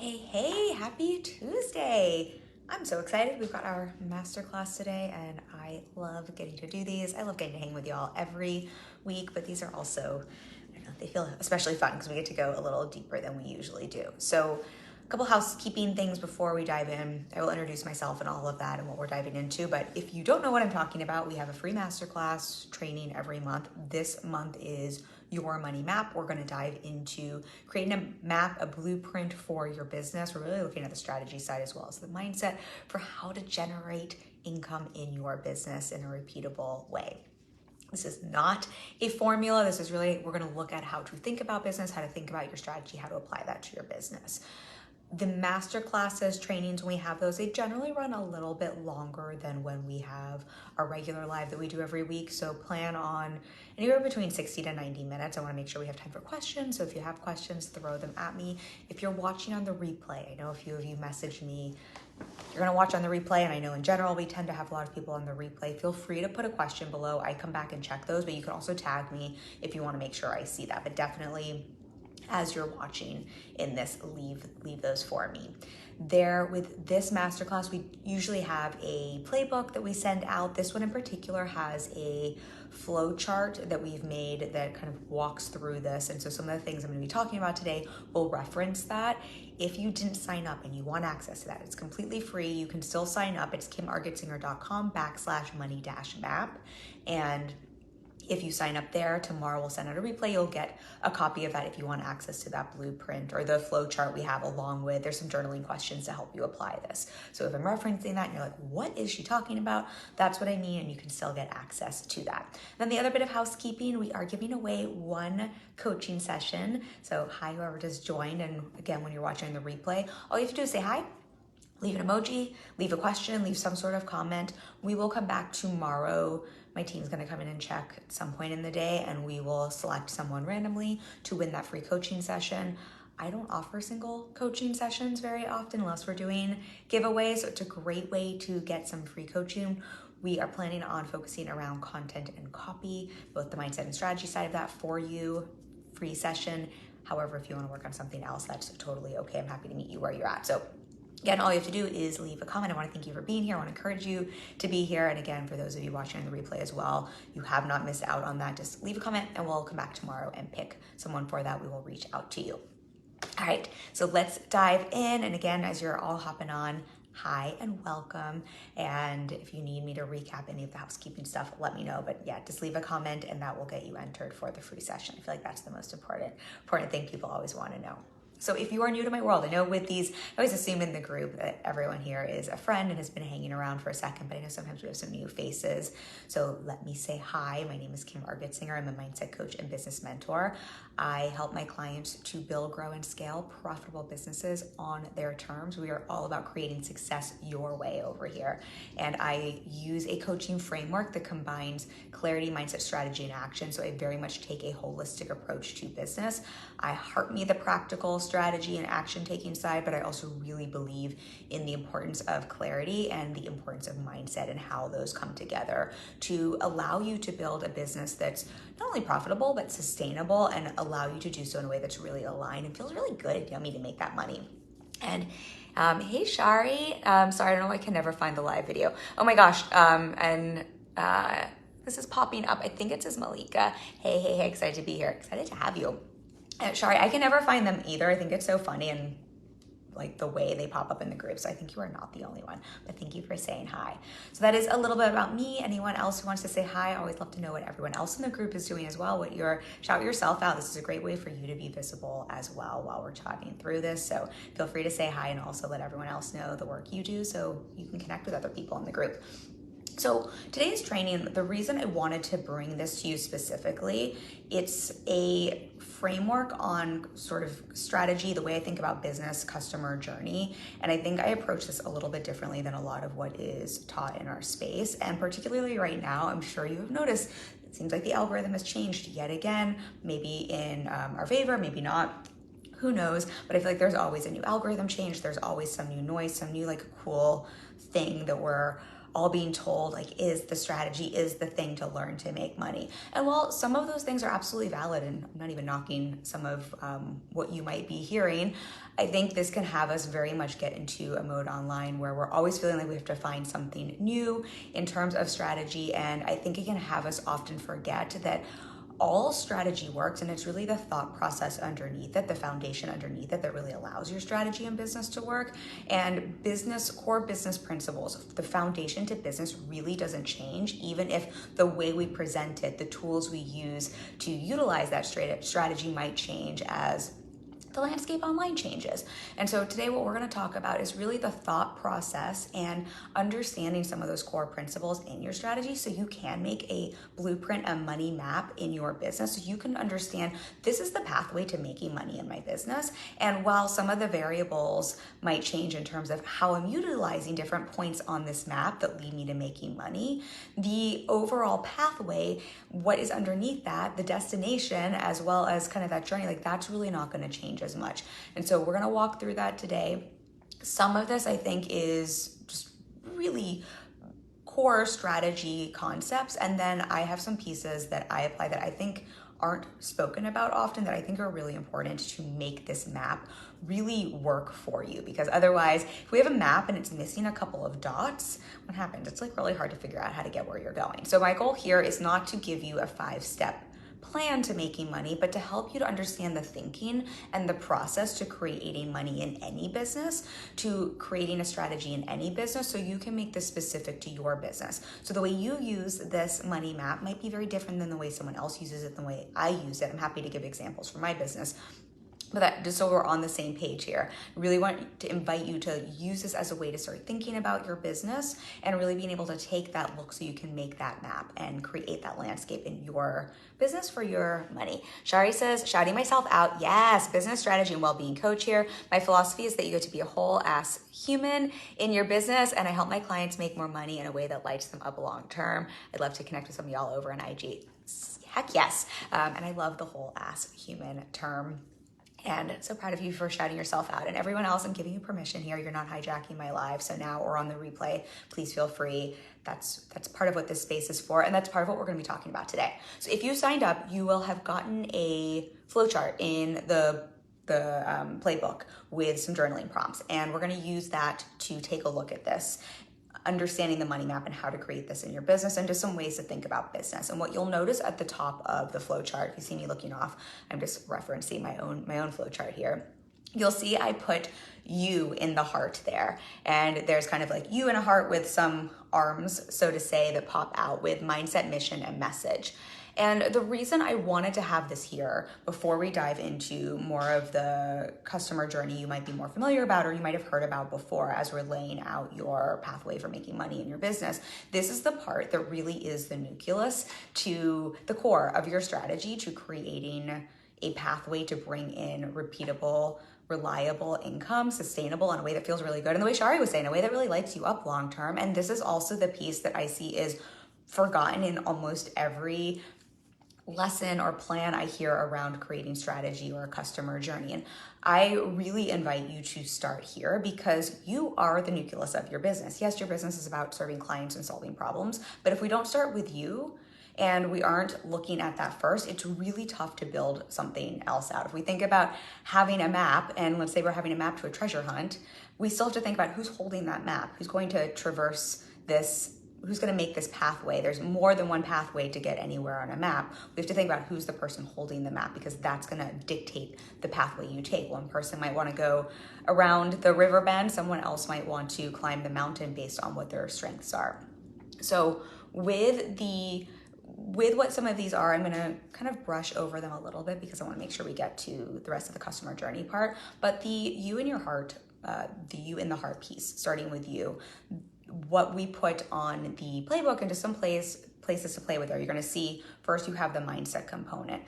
Hey, happy Tuesday. I'm so excited. We've got our masterclass today and I love getting to do these. I love getting to hang with y'all every week, but these are also, I don't know, they feel especially fun because we get to go a little deeper than we usually do. So a couple housekeeping things before we dive in. I will introduce myself and all of that and what we're diving into. But if you don't know what I'm talking about, we have a free masterclass training every month. This month is Your Money Map. We're going to dive into creating a map, a blueprint for your business. We're really looking at the strategy side as well as the mindset for how to generate income in your business in a repeatable way. This is not a formula. This is really, we're going to look at how to think about business, how to think about your strategy, how to apply that to your business. The master classes, trainings, when we have those, they generally run a little bit longer than when we have our regular live that we do every week. So plan on anywhere between 60 to 90 minutes. I want to make sure we have time for questions. So if you have questions, throw them at me. If you're watching on the replay, I know a few of you messaged me, you're going to watch on the replay. And I know in general, we tend to have a lot of people on the replay. Feel free to put a question below. I come back and check those, but you can also tag me if you want to make sure I see that. But definitely, as you're watching in this, leave those for me. There, with this masterclass, we usually have a playbook that we send out. This one in particular has a flow chart that we've made that kind of walks through this. And so some of the things I'm going to be talking about today will reference that. If you didn't sign up and you want access to that, it's completely free. You can still sign up. It's kimargetsinger.com/money-map. And if you sign up there, tomorrow we'll send out a replay. You'll get a copy of that if you want access to that blueprint or the flow chart we have along with, there's some journaling questions to help you apply this. So if I'm referencing that and you're like, what is she talking about? That's what I mean, and you can still get access to that. Then the other bit of housekeeping, we are giving away one coaching session. So hi, whoever just joined. And again, when you're watching the replay, all you have to do is say hi, leave an emoji, leave a question, leave some sort of comment. We will come back tomorrow. My team's going to come in and check at some point in the day, and we will select someone randomly to win that free coaching session. I don't offer single coaching sessions very often unless we're doing giveaways. So it's a great way to get some free coaching. We are planning on focusing around content and copy, both the mindset and strategy side of that for you. Free session. However, if you want to work on something else, that's totally okay. I'm happy to meet you where you're at. So again, all you have to do is leave a comment. I want to thank you for being here. I want to encourage you to be here. And again, for those of you watching on the replay as well, you have not missed out on that. Just leave a comment and we'll come back tomorrow and pick someone for that. We will reach out to you. All right, so let's dive in. And again, as you're all hopping on, hi and welcome. And if you need me to recap any of the housekeeping stuff, let me know. But yeah, just leave a comment and that will get you entered for the free session. I feel like that's the most important thing people always want to know. So if you are new to my world, I know with these, I always assume in the group that everyone here is a friend and has been hanging around for a second, but I know sometimes we have some new faces. So let me say hi. My name is Kim Argetsinger. I'm a mindset coach and business mentor. I help my clients to build, grow, and scale profitable businesses on their terms. We are all about creating success your way over here. And I use a coaching framework that combines clarity, mindset, strategy, and action. So I very much take a holistic approach to business. I heart me the practical strategy and action taking side, but I also really believe in the importance of clarity and the importance of mindset and how those come together to allow you to build a business that's not only profitable, but sustainable and allow you to do so in a way that's really aligned and feels really good and yummy to make that money. And hey, Shari. Sorry, I don't know. I can never find the live video. Oh my gosh. This is popping up. I think it says Malika. Hey, excited to be here. Excited to have you. Shari, I can never find them either. I think it's so funny and like the way they pop up in the group. So I think you are not the only one, but thank you for saying hi. So that is a little bit about me. Anyone else who wants to say hi, I always love to know what everyone else in the group is doing as well. Shout yourself out. This is a great way for you to be visible as well while we're chatting through this. So feel free to say hi and also let everyone else know the work you do so you can connect with other people in the group. So today's training, the reason I wanted to bring this to you specifically, it's a framework on sort of strategy, the way I think about business, customer journey. And I think I approach this a little bit differently than a lot of what is taught in our space. And particularly right now, I'm sure you have noticed, it seems like the algorithm has changed yet again, maybe in our favor, maybe not. Who knows? But I feel like there's always a new algorithm change. There's always some new noise, some new like cool thing that we're all being told like is the strategy, is the thing to learn to make money. And while some of those things are absolutely valid, and I'm not even knocking some of what you might be hearing, I think this can have us very much get into a mode online where we're always feeling like we have to find something new in terms of strategy. And I think it can have us often forget that all strategy works, and it's really the thought process underneath it, the foundation underneath it, that really allows your strategy and business to work. And core business principles, the foundation to business really doesn't change, even if the way we present it, the tools we use to utilize that strategy might change as the landscape online changes. And so today what we're going to talk about is really the thought process and understanding some of those core principles in your strategy so you can make a blueprint, a money map in your business, so you can understand this is the pathway to making money in my business. And while some of the variables might change in terms of how I'm utilizing different points on this map that lead me to making money, the overall pathway, what is underneath that, the destination, as well as kind of that journey, like that's really not going to change as much. And so we're going to walk through that today. Some of this I think is just really core strategy concepts, and then I have some pieces that I apply that I think aren't spoken about often, that I think are really important to make this map really work for you. Because otherwise, if we have a map and it's missing a couple of dots, what happens? It's like really hard to figure out how to get where you're going. So my goal here is not to give you a 5-step plan to making money, but to help you to understand the thinking and the process to creating money in any business, to creating a strategy in any business, so you can make this specific to your business. So the way you use this money map might be very different than the way someone else uses it, the way I use it. I'm happy to give examples for my business. But that, just so we're on the same page here, I really want to invite you to use this as a way to start thinking about your business and really being able to take that look so you can make that map and create that landscape in your business for your money. Shari says, shouting myself out, yes, business strategy and well-being coach here. My philosophy is that you get to be a whole ass human in your business, and I help my clients make more money in a way that lights them up long term. I'd love to connect with some of y'all over on IG. Heck yes. And I love the whole ass human term. And so proud of you for shouting yourself out. And everyone else, I'm giving you permission here. You're not hijacking my live. So now or on the replay, please feel free. That's part of what this space is for. And that's part of what we're going to be talking about today. So if you signed up, you will have gotten a flowchart in the playbook with some journaling prompts. And we're going to use that to take a look at this, understanding the money map and how to create this in your business, and just some ways to think about business. And what you'll notice at the top of the flow chart, if you see me looking off, I'm just referencing my own flow chart here. You'll see I put you in the heart there. And there's kind of like you in a heart with some arms, so to say, that pop out with mindset, mission, and message. And the reason I wanted to have this here before we dive into more of the customer journey you might be more familiar about or you might have heard about before as we're laying out your pathway for making money in your business, this is the part that really is the nucleus to the core of your strategy to creating a pathway to bring in repeatable, reliable income, sustainable in a way that feels really good. And the way Shari was saying, a way that really lights you up long term. And this is also the piece that I see is forgotten in almost every lesson or plan I hear around creating strategy or a customer journey. And I really invite you to start here because you are the nucleus of your business. Yes, your business is about serving clients and solving problems, but if we don't start with you and we aren't looking at that first, it's really tough to build something else out. If we think about having a map, and let's say we're having a map to a treasure hunt, we still have to think about who's holding that map, who's going to traverse this, who's going to make this pathway. There's more than one pathway to get anywhere on a map. We have to think about who's the person holding the map, because that's going to dictate the pathway you take. One person might want to go around the river bend. Someone else might want to climb the mountain based on what their strengths are. So with what some of these are, I'm going to kind of brush over them a little bit because I want to make sure we get to the rest of the customer journey part. But the you in your heart, the you in the heart piece, starting with you, what we put on the playbook into some places to play with there. You're going to see first you have the mindset component.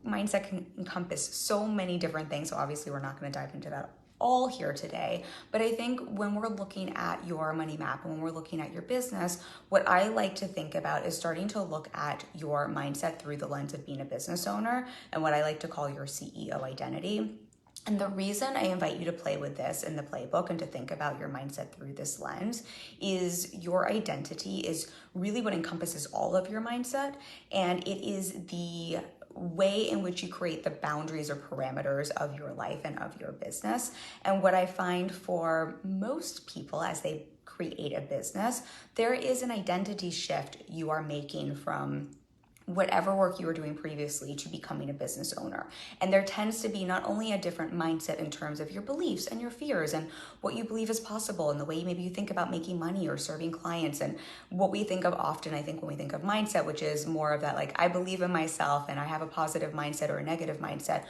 Mindset can encompass so many different things, so obviously we're not going to dive into that all here today. But I think when we're looking at your money map and when we're looking at your business, what I like to think about is starting to look at your mindset through the lens of being a business owner and what I like to call your CEO identity. And the reason I invite you to play with this in the playbook and to think about your mindset through this lens is your identity is really what encompasses all of your mindset. And it is the way in which you create the boundaries or parameters of your life and of your business. And what I find for most people as they create a business, there is an identity shift you are making from whatever work you were doing previously to becoming a business owner. And there tends to be not only a different mindset in terms of your beliefs and your fears and what you believe is possible and the way maybe you think about making money or serving clients, and what we think of often, I think, when we think of mindset, which is more of that, like, I believe in myself and I have a positive mindset or a negative mindset.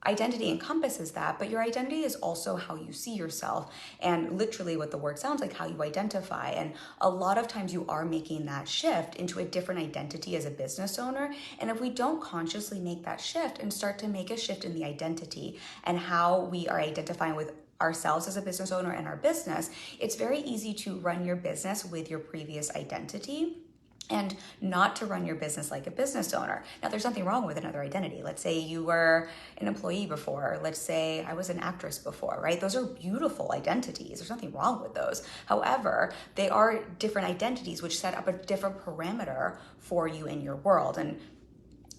Identity encompasses that, but your identity is also how you see yourself and literally what the word sounds like, how you identify. And a lot of times you are making that shift into a different identity as a business owner. And if we don't consciously make that shift and start to make a shift in the identity and how we are identifying with ourselves as a business owner and our business, it's very easy to run your business with your previous identity and not to run your business like a business owner. Now, there's nothing wrong with another identity. Let's say you were an employee before. Let's say I was an actress before, right? Those are beautiful identities. There's nothing wrong with those. However, they are different identities which set up a different parameter for you in your world. And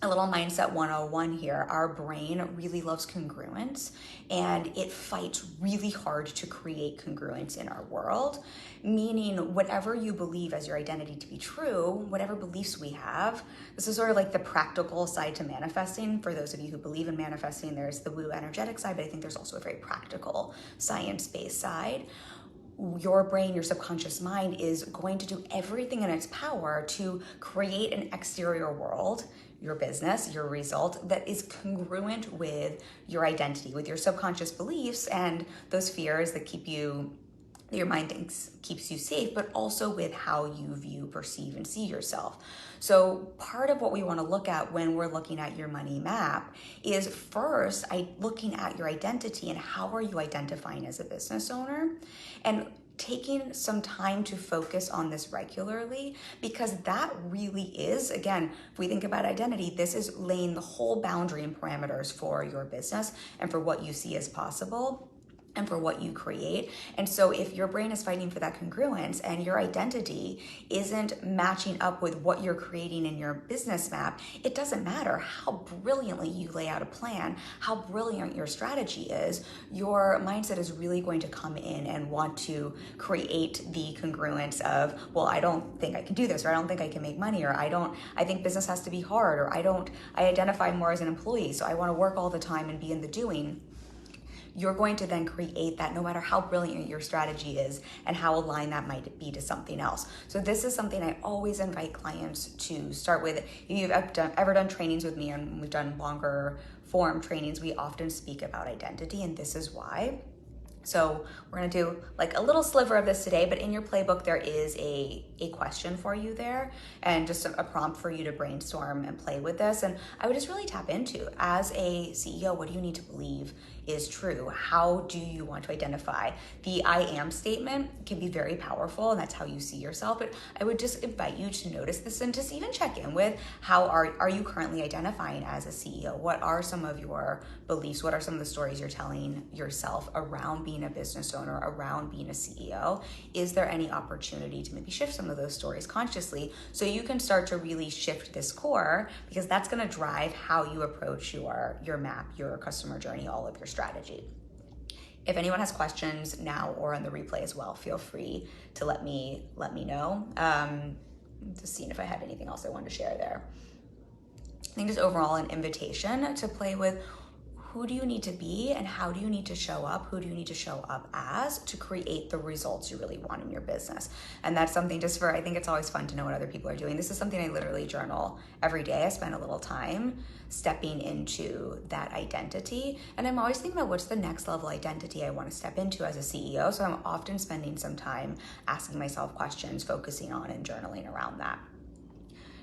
a little mindset 101 here, our brain really loves congruence and it fights really hard to create congruence in our world, meaning whatever you believe as your identity to be true, whatever beliefs we have, this is sort of like the practical side to manifesting. For those of you who believe in manifesting, there's the woo energetic side, but I think there's also a very practical science-based side. Your brain, your subconscious mind is going to do everything in its power to create an exterior world, your business, your result, that is congruent with your identity, with your subconscious beliefs and those fears that keep you, your mind thinks keeps you safe, but also with how you view, perceive, and see yourself. So part of what we want to look at when we're looking at your money map is first looking at your identity and how are you identifying as a business owner, and taking some time to focus on this regularly, because that really is, again, if we think about identity, this is laying the whole boundary and parameters for your business and for what you see as possible and for what you create. And so if your brain is fighting for that congruence and your identity isn't matching up with what you're creating in your business map, it doesn't matter how brilliantly you lay out a plan, how brilliant your strategy is, your mindset is really going to come in and want to create the congruence of, well, I don't think I can do this, or I don't think I can make money, or I think business has to be hard, or I identify more as an employee, so I want to work all the time and be in the doing. You're going to then create that no matter how brilliant your strategy is and how aligned that might be to something else. So this is something I always invite clients to start with. If you've ever done trainings with me, and we've done longer form trainings, we often speak about identity, and this is why. So we're gonna do like a little sliver of this today, but in your playbook, there is a question for you there and just a prompt for you to brainstorm and play with this. And I would just really tap into, as a CEO, what do you need to believe is true? How do you want to identify? The I am statement can be very powerful, and that's how you see yourself. But I would just invite you to notice this and just even check in with how are you currently identifying as a CEO? What are some of your beliefs? What are some of the stories you're telling yourself around being a business owner, around being a CEO? Is there any opportunity to maybe shift some of those stories consciously so you can start to really shift this core, because that's going to drive how you approach your map, your customer journey, all of your strategy. If anyone has questions now or on the replay as well, feel free to let me know. Just seeing if I have anything else I wanted to share there. I think just overall an invitation to play with, who do you need to be and how do you need to show up? Who do you need to show up as to create the results you really want in your business? And that's something I think it's always fun to know what other people are doing. This is something I literally journal every day. I spend a little time stepping into that identity. And I'm always thinking about what's the next level identity I want to step into as a CEO. So I'm often spending some time asking myself questions, focusing on and journaling around that.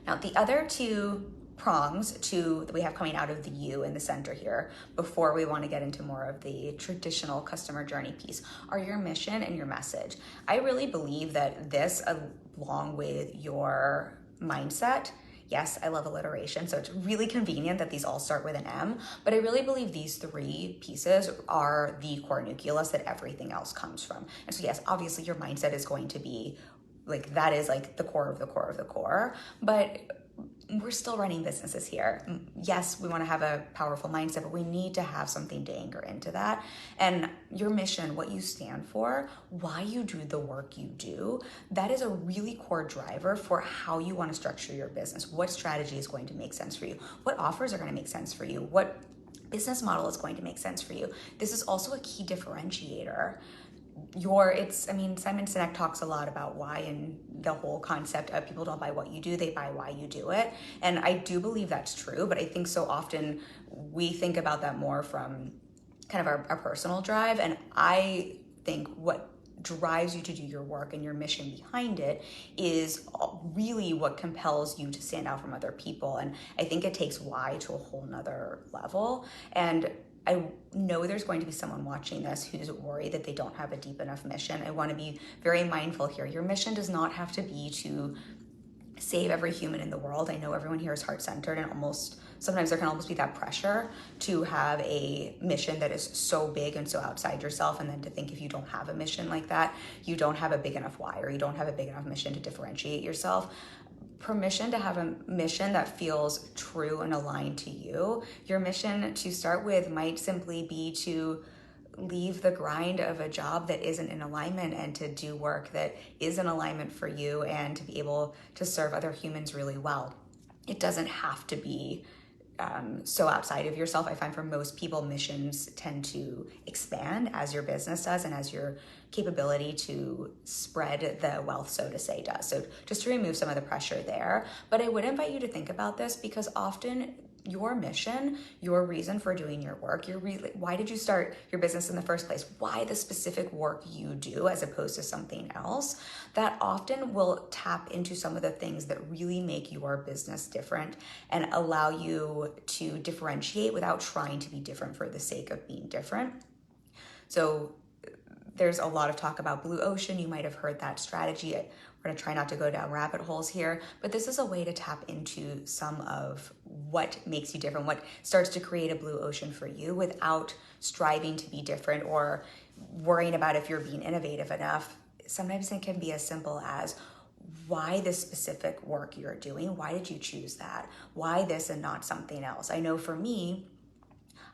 Now, the other two prongs that we have coming out of the U in the center here, before we want to get into more of the traditional customer journey piece, are your mission and your message. I really believe that this, along with your mindset, Yes, I love alliteration, so it's really convenient that these all start with an M, but I really believe these three pieces are the core nucleus that everything else comes from. And so yes, obviously your mindset is going to be like, that is like the core of the core of the core, but we're still running businesses here. Yes, we want to have a powerful mindset, but we need to have something to anchor into that. And your mission, what you stand for, why you do the work you do, that is a really core driver for how you want to structure your business. What strategy is going to make sense for you? What offers are going to make sense for you? What business model is going to make sense for you? This is also a key differentiator. Simon Sinek talks a lot about why, and the whole concept of people don't buy what you do, they buy why you do it. And I do believe that's true, but I think so often we think about that more from kind of our personal drive. And I think what drives you to do your work and your mission behind it is really what compels you to stand out from other people. And I think it takes why to a whole nother level. And I know there's going to be someone watching this who's worried that they don't have a deep enough mission. I want to be very mindful here. Your mission does not have to be to save every human in the world. I know everyone here is heart-centered, and sometimes there can almost be that pressure to have a mission that is so big and so outside yourself, and then to think if you don't have a mission like that, you don't have a big enough why, or you don't have a big enough mission to differentiate yourself. Permission to have a mission that feels true and aligned to you. Your mission to start with might simply be to leave the grind of a job that isn't in alignment and to do work that is in alignment for you and to be able to serve other humans really well. It doesn't have to be so outside of yourself. I find for most people, missions tend to expand as your business does and as your capability to spread the wealth, so to say, does. So just to remove some of the pressure there. But I would invite you to think about this, because often your mission, your reason for doing your work, why did you start your business in the first place? Why the specific work you do as opposed to something else? That often will tap into some of the things that really make your business different and allow you to differentiate without trying to be different for the sake of being different. So there's a lot of talk about blue ocean. You might have heard that strategy. We're going to try not to go down rabbit holes here, but this is a way to tap into some of what makes you different, what starts to create a blue ocean for you without striving to be different or worrying about if you're being innovative enough. Sometimes it can be as simple as, why this specific work you're doing? Why did you choose that? Why this and not something else? I know for me,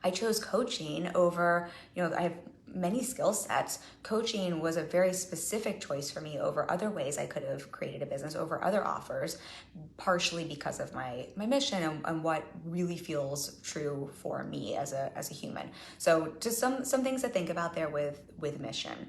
I chose coaching over, I have many skill sets. Coaching was a very specific choice for me over other ways I could have created a business, over other offers, partially because of my mission and what really feels true for me as a human. So just some things to think about there with mission.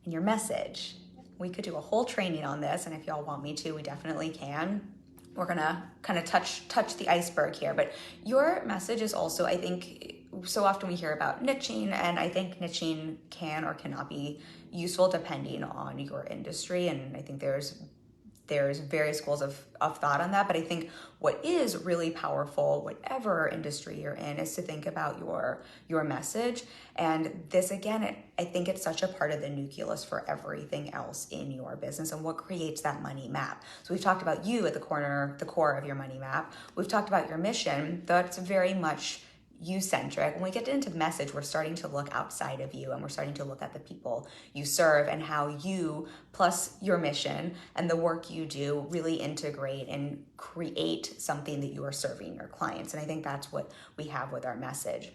And your message. We could do a whole training on this, and if y'all want me to, we definitely can. We're gonna kind of touch the iceberg here, but your message is also, I think, so often we hear about niching, and I think niching can or cannot be useful depending on your industry, and I think there's various schools of thought on that, but I think what is really powerful, whatever industry you're in, is to think about your message. And this, again, I think it's such a part of the nucleus for everything else in your business and what creates that money map. So we've talked about you at the core of your money map. We've talked about your mission. That's very much you-centric. When we get into message, we're starting to look outside of you, and we're starting to look at the people you serve and how you, plus your mission and the work you do, really integrate and create something that you are serving your clients. And I think that's what we have with our message.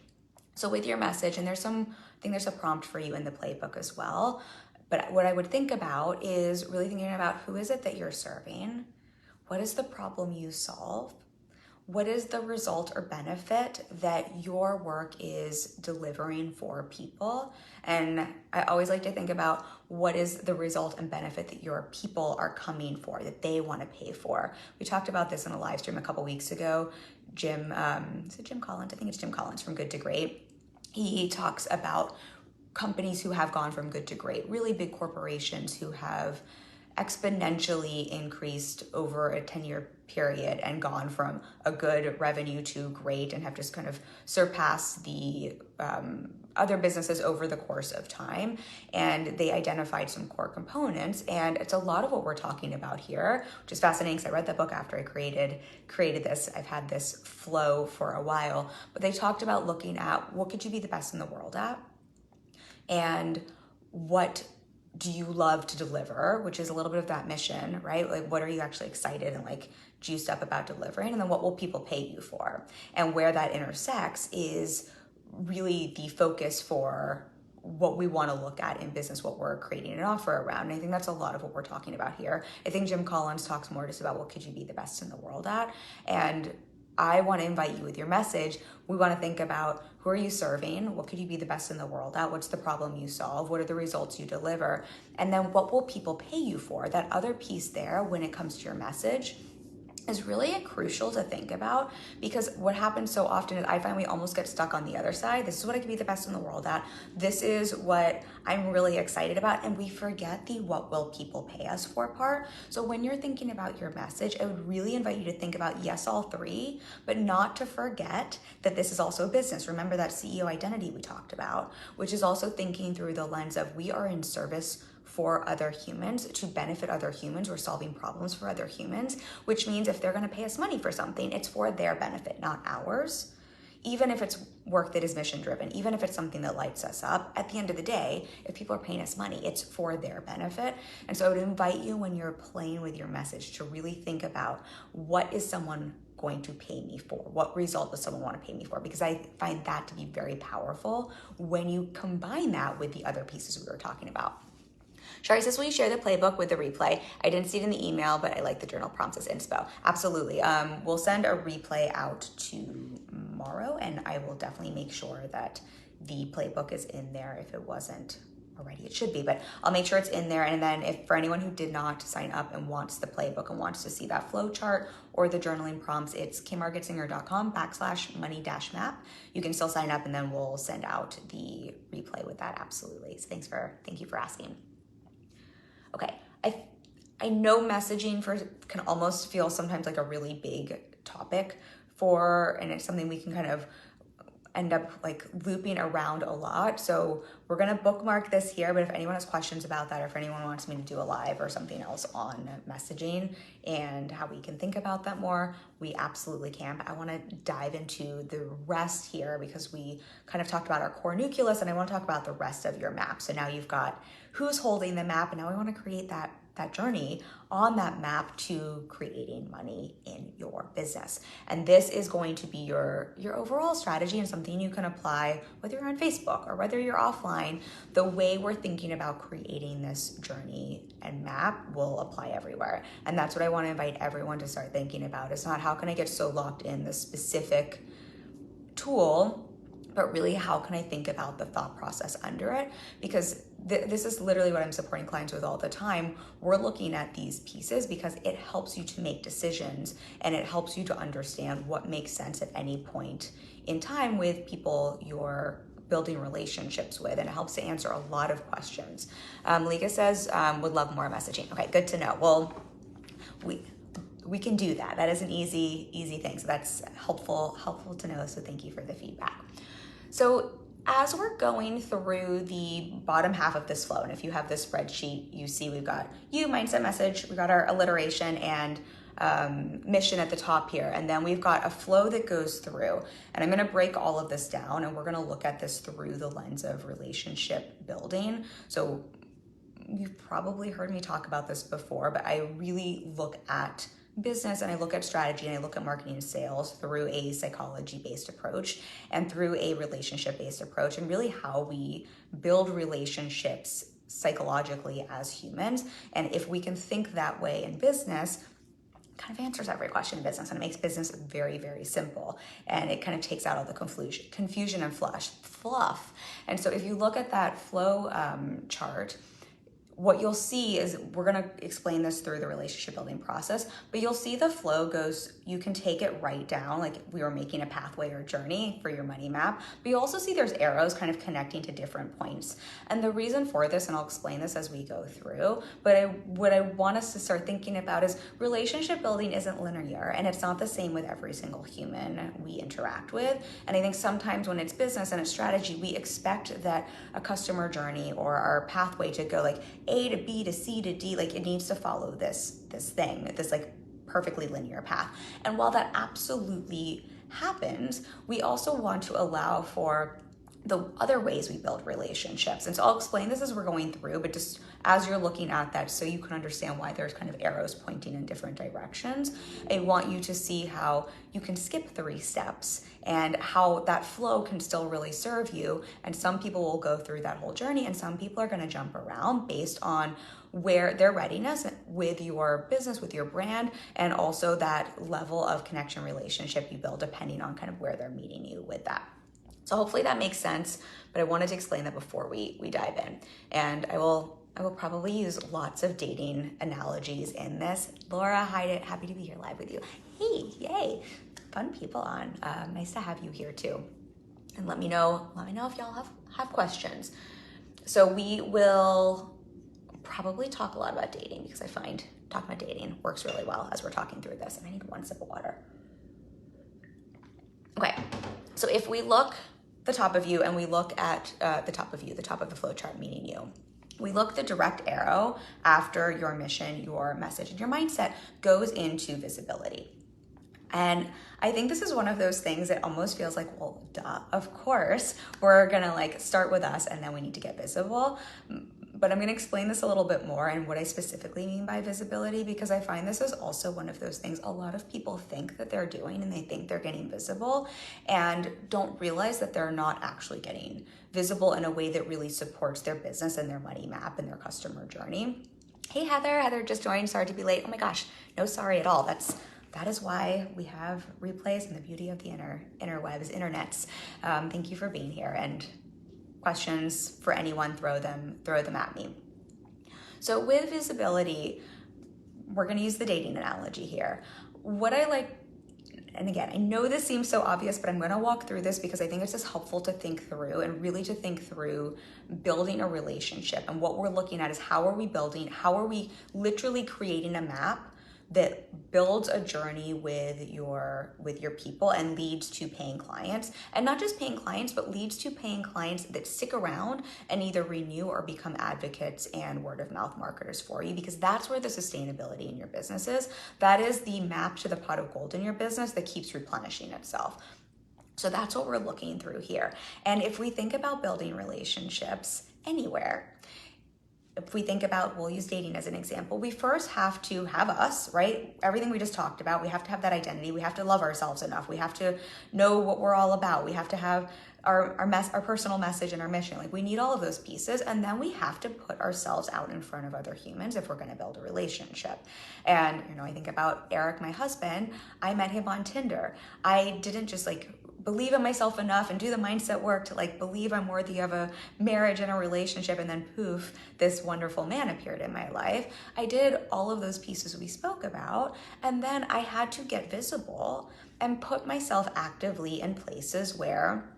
So with your message, and I think there's a prompt for you in the playbook as well, but what I would think about is really thinking about, who is it that you're serving? What is the problem you solve? What is the result or benefit that your work is delivering for people? And I always like to think about, what is the result and benefit that your people are coming for, that they want to pay for? We talked about this in a live stream a couple weeks ago. Jim Collins? I think it's Jim Collins from Good to Great. He talks about companies who have gone from good to great, really big corporations who have exponentially increased over a 10-year period and gone from a good revenue to great, and have just kind of surpassed the other businesses over the course of time. And they identified some core components, and it's a lot of what we're talking about here, which is fascinating because I read that book after I created this. I've had this flow for a while, but they talked about looking at what could you be the best in the world at, and what do you love to deliver, which is a little bit of that mission, right? Like, what are you actually excited and like juiced up about delivering? And then what will people pay you for? And where that intersects is really the focus for what we want to look at in business, what we're creating an offer around. And I think that's a lot of what we're talking about here. I think Jim Collins talks more just about what could you be the best in the world at. And I want to invite you with your message. We want to think about, who are you serving? What could you be the best in the world at? What's the problem you solve? What are the results you deliver? And then what will people pay you for? That other piece there, when it comes to your message, is really crucial to think about, because what happens so often is I find we almost get stuck on the other side. This is what I can be the best in the world at. This is what I'm really excited about. And we forget the what will people pay us for part. So when you're thinking about your message, I would really invite you to think about, yes, all three, but not to forget that this is also a business. Remember that CEO identity we talked about, which is also thinking through the lens of, we are in service for other humans, to benefit other humans. We're solving problems for other humans, which means if they're going to pay us money for something, it's for their benefit, not ours. Even if it's work that is mission driven, even if it's something that lights us up, at the end of the day, if people are paying us money, it's for their benefit. And so I would invite you, when you're playing with your message, to really think about, what is someone going to pay me for? What result does someone want to pay me for? Because I find that to be very powerful when you combine that with the other pieces we were talking about. Shari says, will you share the playbook with the replay? I didn't see it in the email, but I like the journal prompts as inspo. Absolutely. We'll send a replay out tomorrow, and I will definitely make sure that the playbook is in there. If it wasn't already, it should be, but I'll make sure it's in there. And then if for anyone who did not sign up and wants the playbook and wants to see that flow chart or the journaling prompts, it's kimmargetsinger.com/money-map. You can still sign up, and then we'll send out the replay with that. Absolutely. So thank you for asking. Okay, I know messaging can almost feel sometimes like a really big topic and it's something we can kind of end up like looping around a lot. So we're gonna bookmark this here, but if anyone has questions about that, or if anyone wants me to do a live or something else on messaging and how we can think about that more, we absolutely can. But I wanna dive into the rest here, because we kind of talked about our core nucleus, and I wanna talk about the rest of your map. So now you've got who's holding the map, and now we wanna create that journey on that map to creating money in your business. And this is going to be your overall strategy, and something you can apply whether you're on Facebook or whether you're offline. The way we're thinking about creating this journey and map will apply everywhere. And that's what I want to invite everyone to start thinking about. It's not, how can I get so locked in the specific tool, but really, how can I think about the thought process under it? Because this is literally what I'm supporting clients with all the time. We're looking at these pieces because it helps you to make decisions, and it helps you to understand what makes sense at any point in time with people you're building relationships with, and it helps to answer a lot of questions. Lika says, would love more messaging. Okay, good to know. Well, we can do that. That is an easy thing. So that's helpful to know. So thank you for the feedback. So as we're going through the bottom half of this flow, and if you have this spreadsheet, you see we've got mindset, message, we got our alliteration and mission at the top here. And then we've got a flow that goes through, and I'm going to break all of this down, and we're going to look at this through the lens of relationship building. So you've probably heard me talk about this before, but I really look at business, and I look at strategy, and I look at marketing and sales through a psychology-based approach and through a relationship-based approach, and really how we build relationships psychologically as humans. And if we can think that way in business, it kind of answers every question in business, and it makes business very, very simple, and it kind of takes out all the confusion and fluff. And so if you look at that flow chart, what you'll see is, we're going to explain this through the relationship building process, but you'll see the flow goes, you can take it right down, like we were making a pathway or journey for your money map, but you also see there's arrows kind of connecting to different points. And the reason for this, and I'll explain this as we go through, but what I want us to start thinking about is relationship building isn't linear, and it's not the same with every single human we interact with. And I think sometimes when it's business and it's strategy, we expect that a customer journey or our pathway to go like A to B to C to D, like it needs to follow this like perfectly linear path. And while that absolutely happens, we also want to allow for the other ways we build relationships. And so I'll explain this as we're going through, but just as you're looking at that, so you can understand why there's kind of arrows pointing in different directions, I want you to see how you can skip 3 steps and how that flow can still really serve you. And some people will go through that whole journey, and some people are going to jump around based on where their readiness with your business, with your brand, and also that level of connection relationship you build depending on kind of where they're meeting you with that. So hopefully that makes sense, but I wanted to explain that before we dive in. And I will probably use lots of dating analogies in this. Laura, hi, happy to be here live with you. Hey, yay, fun people on. Nice to have you here too. And let me know if y'all have questions. So we will probably talk a lot about dating, because I find talking about dating works really well as we're talking through this. And I need 1 sip of water. Okay, so if we look the top of you and we look at the top of the flow chart, meaning you, we look the direct arrow after your mission, your message, and your mindset goes into visibility. And I think this is one of those things that almost feels like, well, duh, of course, we're gonna like start with us and then we need to get visible. But I'm gonna explain this a little bit more and what I specifically mean by visibility, because I find this is also one of those things a lot of people think that they're doing, and they think they're getting visible and don't realize that they're not actually getting visible in a way that really supports their business and their money map and their customer journey. Hey, Heather just joined, sorry to be late. Oh my gosh, no sorry at all. That is why we have replays and the beauty of the interwebs, internets. Thank you for being here, and questions for anyone, throw them at me. So with visibility, we're going to use the dating analogy here. What I like, and again, I know this seems so obvious, but I'm going to walk through this because I think it's just helpful to think through, and really to think through building a relationship. And what we're looking at is, how are we literally creating a map that builds a journey with your people and leads to paying clients. And not just paying clients, but leads to paying clients that stick around and either renew or become advocates and word of mouth marketers for you, because that's where the sustainability in your business is. That is the map to the pot of gold in your business that keeps replenishing itself. So that's what we're looking through here. And if we think about building relationships anywhere, if we think about, we'll use dating as an example, we first have to have us, right? Everything we just talked about, we have to have that identity. We have to love ourselves enough. We have to know what we're all about. We have to have our personal message and our mission. Like, we need all of those pieces. And then we have to put ourselves out in front of other humans if we're going to build a relationship. And, I think about Eric, my husband. I met him on Tinder. I didn't just believe in myself enough and do the mindset work to believe I'm worthy of a marriage and a relationship, and then poof, this wonderful man appeared in my life. I did all of those pieces we spoke about, and then I had to get visible and put myself actively in places where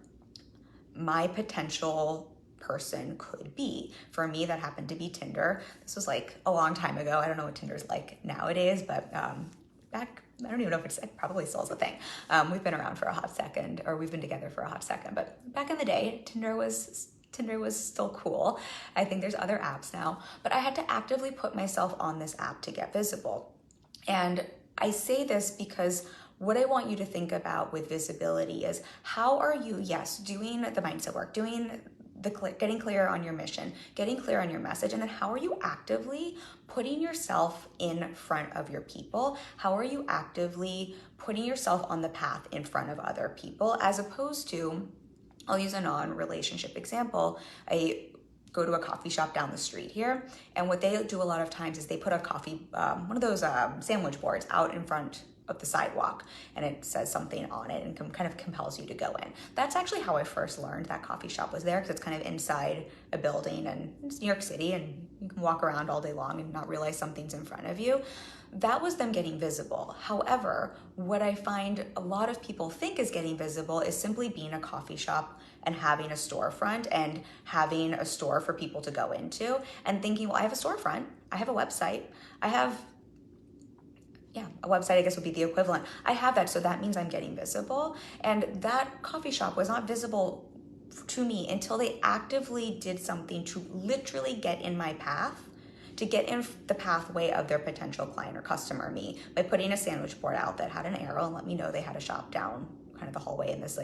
my potential person could be. For me, that happened to be Tinder. This was a long time ago. I don't know what Tinder's like nowadays, but back, I don't even know if it probably still is a thing. We've been around for a hot second, or we've been together for a hot second, but back in the day, Tinder was still cool. I think there's other apps now, but I had to actively put myself on this app to get visible. And I say this because what I want you to think about with visibility is, how are you, yes, doing the mindset work, getting clear on your mission, getting clear on your message, and then how are you actively putting yourself in front of your people? How are you actively putting yourself on the path in front of other people, as opposed to, I'll use a non-relationship example. I go to a coffee shop down the street here, and what they do a lot of times is they put a coffee, one of those sandwich boards out in front the sidewalk, and it says something on it and kind of compels you to go in. That's actually how I first learned that coffee shop was there, because it's kind of inside a building, and it's New York City, and you can walk around all day long and not realize something's in front of you. That was them getting visible. However, what I find a lot of people think is getting visible is simply being a coffee shop and having a storefront and having a store for people to go into and thinking, well, I have a storefront, I have a website, I have, a website I guess would be the equivalent. I have that, so that means I'm getting visible. And that coffee shop was not visible to me until they actively did something to literally get in my path, to get in the pathway of their potential client or customer, me, by putting a sandwich board out that had an arrow and let me know they had a shop down kind of the hallway in this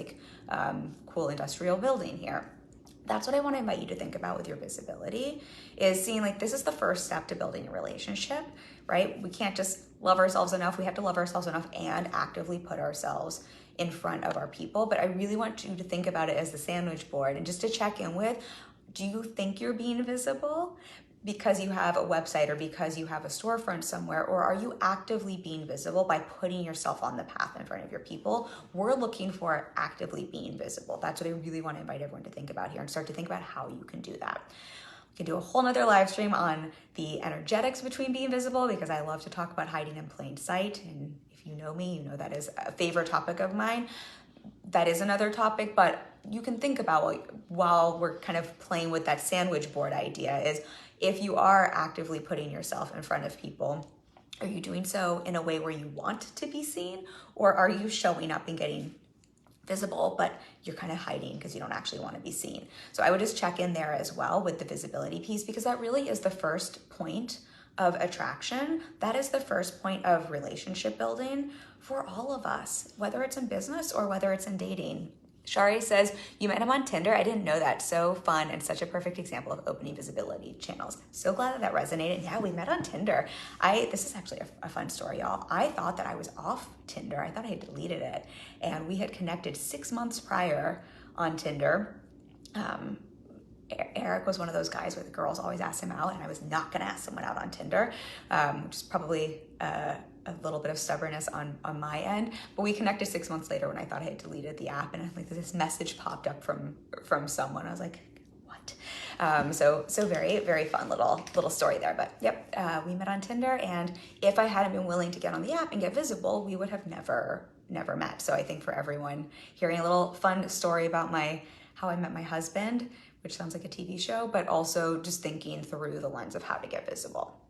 cool industrial building here. That's what I want to invite you to think about with your visibility, is seeing this is the first step to building a relationship, right? We can't just love ourselves enough. We have to love ourselves enough and actively put ourselves in front of our people. But I really want you to think about it as the sandwich board and just to check in with, do you think you're being visible because you have a website or because you have a storefront somewhere, or are you actively being visible by putting yourself on the path in front of your people? We're looking for actively being visible. That's what I really want to invite everyone to think about here and start to think about how you can do that. We can do a whole nother live stream on the energetics between being visible, because I love to talk about hiding in plain sight. And if you know me, you know that is a favorite topic of mine. That is another topic, but you can think about, while we're kind of playing with that sandwich board idea, is if you are actively putting yourself in front of people, are you doing so in a way where you want to be seen, or are you showing up and getting visible, but you're kind of hiding because you don't actually want to be seen? So I would just check in there as well with the visibility piece, because that really is the first point of attraction. That is the first point of relationship building for all of us, whether it's in business or whether it's in dating. Shari says, you met him on Tinder. I didn't know that. So fun and such a perfect example of opening visibility channels. So glad that resonated. Yeah, we met on Tinder. This is actually a fun story, y'all. I thought that I was off Tinder. I thought I had deleted it. And we had connected 6 months prior on Tinder. Eric was one of those guys where the girls always asked him out, and I was not going to ask someone out on Tinder, which is probably a little bit of stubbornness on my end. But we connected 6 months later when I thought I had deleted the app, and this message popped up from someone. I was like, what? So very, very fun little story there. But yep, we met on Tinder, and if I hadn't been willing to get on the app and get visible, we would have never met. So I think for everyone hearing a little fun story about how I met my husband, which sounds like a TV show, but also just thinking through the lens of how to get visible.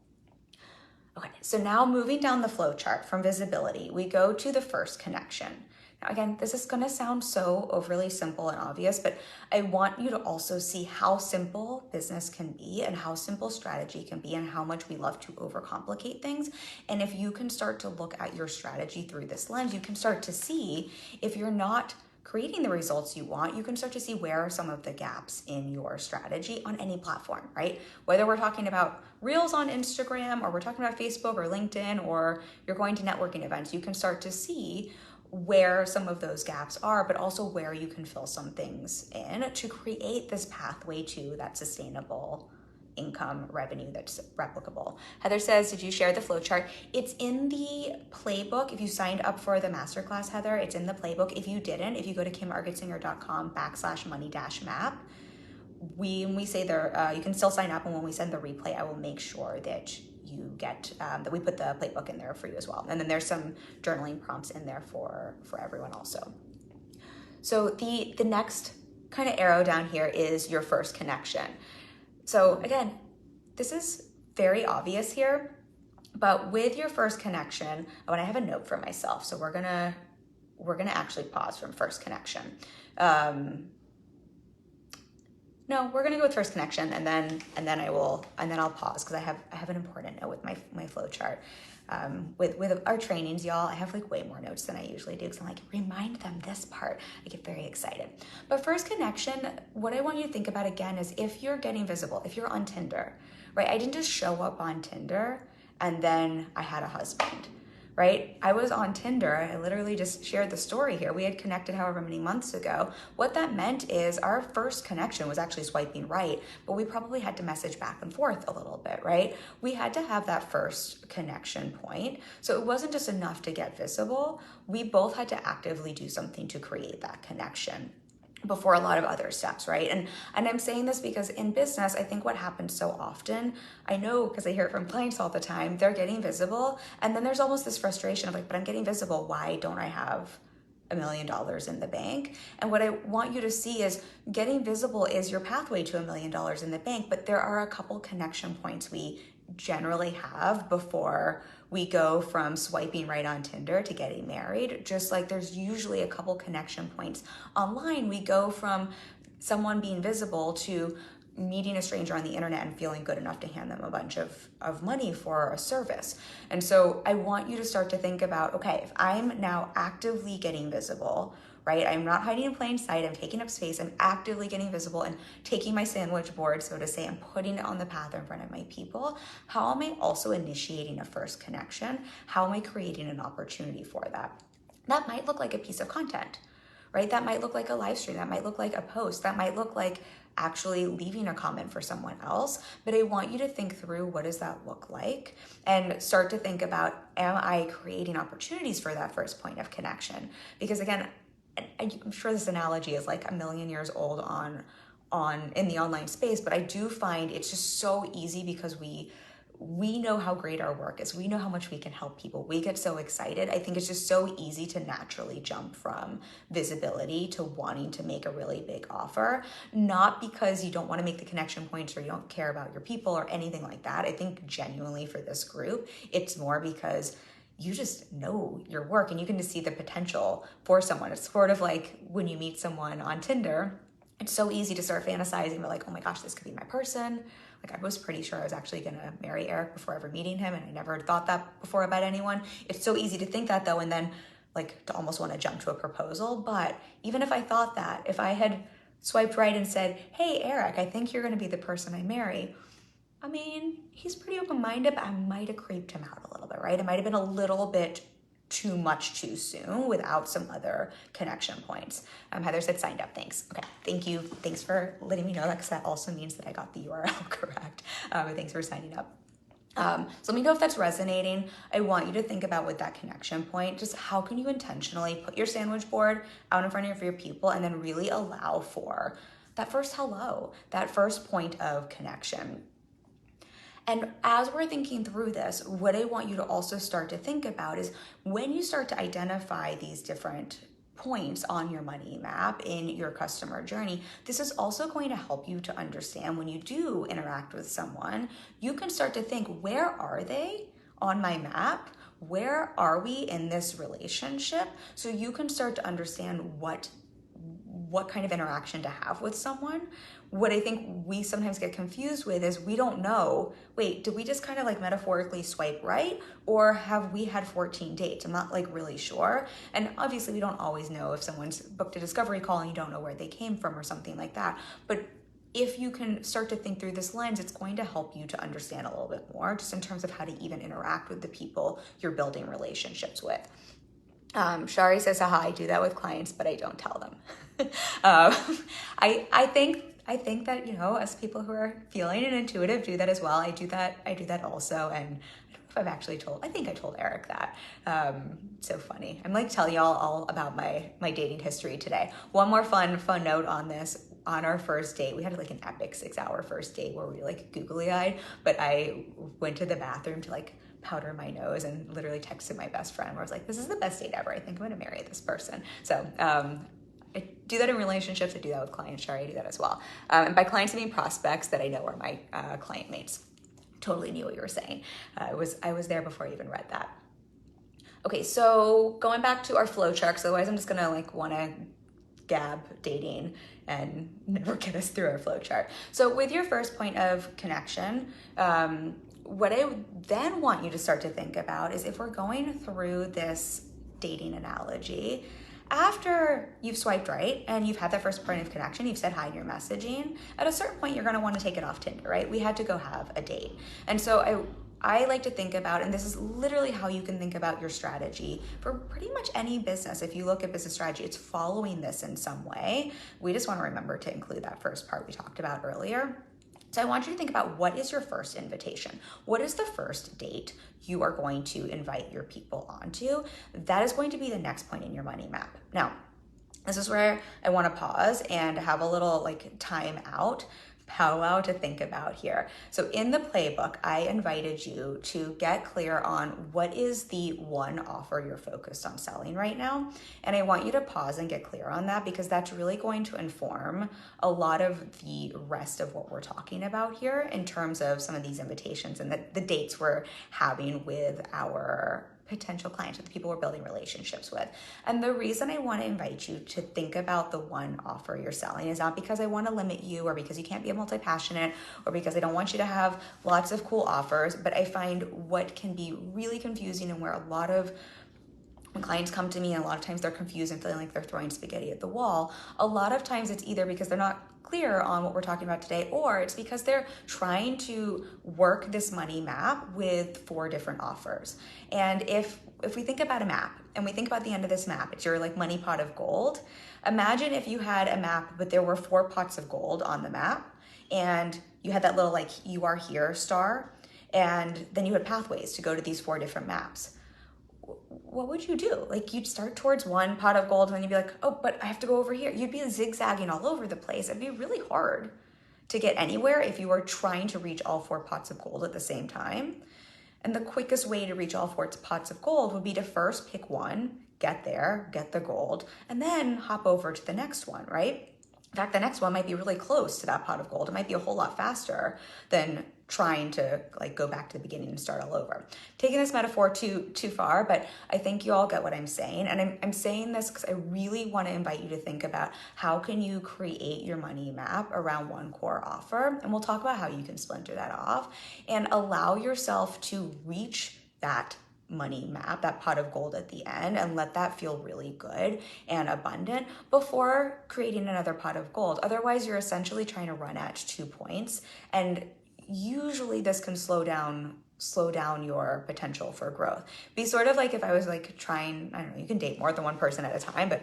Okay, so now moving down the flow chart from visibility, we go to the first connection. Now again, this is gonna sound so overly simple and obvious, but I want you to also see how simple business can be and how simple strategy can be and how much we love to overcomplicate things. And if you can start to look at your strategy through this lens, you can start to see if you're not creating the results you want, you can start to see where are some of the gaps in your strategy on any platform, right? Whether we're talking about Reels on Instagram, or we're talking about Facebook or LinkedIn, or you're going to networking events, you can start to see where some of those gaps are, but also where you can fill some things in to create this pathway to that sustainable income revenue that's replicable. Heather says, did you share the flow chart? It's in the playbook. If you signed up for the masterclass, Heather, it's in the playbook. If you didn't, if you go to kimargetsinger.com/money-map, when we say there, you can still sign up, and when we send the replay, I will make sure that you get, that we put the playbook in there for you as well. And then there's some journaling prompts in there for everyone also. So the next kind of arrow down here is your first connection. So again, this is very obvious here, but with your first connection, I have a note for myself. So we're gonna actually pause from first connection. No, we're gonna go with first connection, and then I'll pause because I have an important note with my flow chart. With our trainings, y'all, I have way more notes than I usually do, because I'm remind them this part. I get very excited. But first connection, what I want you to think about again is if you're getting visible, if you're on Tinder, right? I didn't just show up on Tinder and then I had a husband, right? I was on Tinder. I literally just shared the story here. We had connected however many months ago. What that meant is our first connection was actually swiping right, but we probably had to message back and forth a little bit, right? We had to have that first connection point. So it wasn't just enough to get visible. We both had to actively do something to create that connection before a lot of other steps, right? And I'm saying this because in business, I think what happens so often, I know because I hear it from clients all the time, they're getting visible, and then there's almost this frustration of like, but I'm getting visible, why don't I have $1 million in the bank? And what I want you to see is getting visible is your pathway to $1 million in the bank, but there are a couple connection points we generally have before we go from swiping right on Tinder to getting married. Just like there's usually a couple connection points online, we go from someone being visible to meeting a stranger on the internet and feeling good enough to hand them a bunch of money for a service. And so I want you to start to think about, okay, if I'm now actively getting visible, right? I'm not hiding in plain sight. I'm taking up space. I'm actively getting visible and taking my sandwich board, so to say, and putting it on the path in front of my people. How am I also initiating a first connection? How am I creating an opportunity for that? That might look like a piece of content, right? That might look like a live stream. That might look like a post. That might look like actually leaving a comment for someone else. But I want you to think through, what does that look like? And start to think about, am I creating opportunities for that first point of connection? Because again, I'm sure this analogy is like a million years old on in the online space, but I do find it's just so easy because we know how great our work is. We know how much we can help people. We get so excited. I think it's just so easy to naturally jump from visibility to wanting to make a really big offer, not because you don't want to make the connection points or you don't care about your people or anything like that. I think genuinely for this group, it's more because you just know your work and you can just see the potential for someone. It's sort of like when you meet someone on Tinder, it's so easy to start fantasizing. We're like, oh my gosh, this could be my person. Like, I was pretty sure I was actually gonna marry Eric before ever meeting him, and I never thought that before about anyone. It's so easy to think that though, and then like to almost want to jump to a proposal. But even if I thought that, if I had swiped right and said, hey Eric, I think you're gonna be the person I marry, I mean, he's pretty open-minded, but I might have creeped him out a little bit, right? It might have been a little bit too much too soon without some other connection points. Heather said, signed up, thanks. Okay, thank you. Thanks for letting me know that, because that also means that I got the URL correct. Thanks for signing up. So let me know if that's resonating. I want you to think about, with that connection point, just how can you intentionally put your sandwich board out in front of your people and then really allow for that first hello, that first point of connection. And as we're thinking through this, what I want you to also start to think about is, when you start to identify these different points on your money map in your customer journey, this is also going to help you to understand, when you do interact with someone, you can start to think, where are they on my map? Where are we in this relationship? So you can start to understand what kind of interaction to have with someone. What I think we sometimes get confused with is, we don't know, wait, did we just kind of like metaphorically swipe right? Or have we had 14 dates? I'm not like really sure. And obviously we don't always know if someone's booked a discovery call and you don't know where they came from or something like that. But if you can start to think through this lens, it's going to help you to understand a little bit more, just in terms of how to even interact with the people you're building relationships with. Shari says, haha, I do that with clients, but I don't tell them. I think that, you know, as people who are feeling and intuitive do that as well. I do that also. And I don't know if I've actually I think I told Eric that. So funny. I'm like telling y'all all about my dating history today. One more fun note on this. On our first date, we had like an epic 6-hour first date where we were like googly-eyed, but I went to the bathroom to like powder my nose and literally texted my best friend where I was like, this is the best date ever. I think I'm gonna marry this person. So I do that in relationships. I do that with clients. Shari, I do that as well. And by clients, I mean prospects that I know are my client mates. Totally knew what you were saying. I was there before I even read that. Okay, so going back to our flow chart, otherwise I'm just gonna like wanna gab dating and never get us through our flow chart. So with your first point of connection, what I then want you to start to think about is, if we're going through this dating analogy, after you've swiped right and you've had that first point of connection, you've said hi in your messaging, at a certain point you're going to want to take it off Tinder, right? We had to go have a date. And so I like to think about, and this is literally how you can think about your strategy for pretty much any business. If you look at business strategy, it's following this in some way. We just want to remember to include that first part we talked about earlier. So I want you to think about, what is your first invitation? What is the first date you are going to invite your people onto? That is going to be the next point in your money map. Now, this is where I want to pause and have a little like time out, powwow to think about here. So in the playbook, I invited you to get clear on what is the one offer you're focused on selling right now. And I want you to pause and get clear on that, because that's really going to inform a lot of the rest of what we're talking about here in terms of some of these invitations and the dates we're having with our potential clients, with the people we're building relationships with. And the reason I want to invite you to think about the one offer you're selling is not because I want to limit you, or because you can't be a multi-passionate, or because I don't want you to have lots of cool offers, but I find what can be really confusing, and where a lot of when clients come to me, and a lot of times they're confused and feeling like they're throwing spaghetti at the wall, a lot of times it's either because they're not clear on what we're talking about today, or it's because they're trying to work this money map with 4 different offers. And if we think about a map, and we think about the end of this map, it's your like money pot of gold. Imagine if you had a map, but there were 4 pots of gold on the map, and you had that little like "you are here" star, and then you had pathways to go to these 4 different maps. What would you do? Like, you'd start towards one pot of gold, and then you'd be like, oh, but I have to go over here. You'd be zigzagging all over the place. It'd be really hard to get anywhere if you were trying to reach all 4 pots of gold at the same time. And the quickest way to reach all 4 pots of gold would be to first pick one, get there, get the gold, and then hop over to the next one, right? In fact, the next one might be really close to that pot of gold. It might be a whole lot faster than trying to like go back to the beginning and start all over. Taking this metaphor too far, but I think you all get what I'm saying. And I'm saying this because I really want to invite you to think about, how can you create your money map around one core offer? And we'll talk about how you can splinter that off and allow yourself to reach that money map, that pot of gold at the end, and let that feel really good and abundant before creating another pot of gold. Otherwise, you're essentially trying to run at 2 points, and usually this can slow down your potential for growth. Be sort of like if I was like trying, I don't know, you can date more than one person at a time, but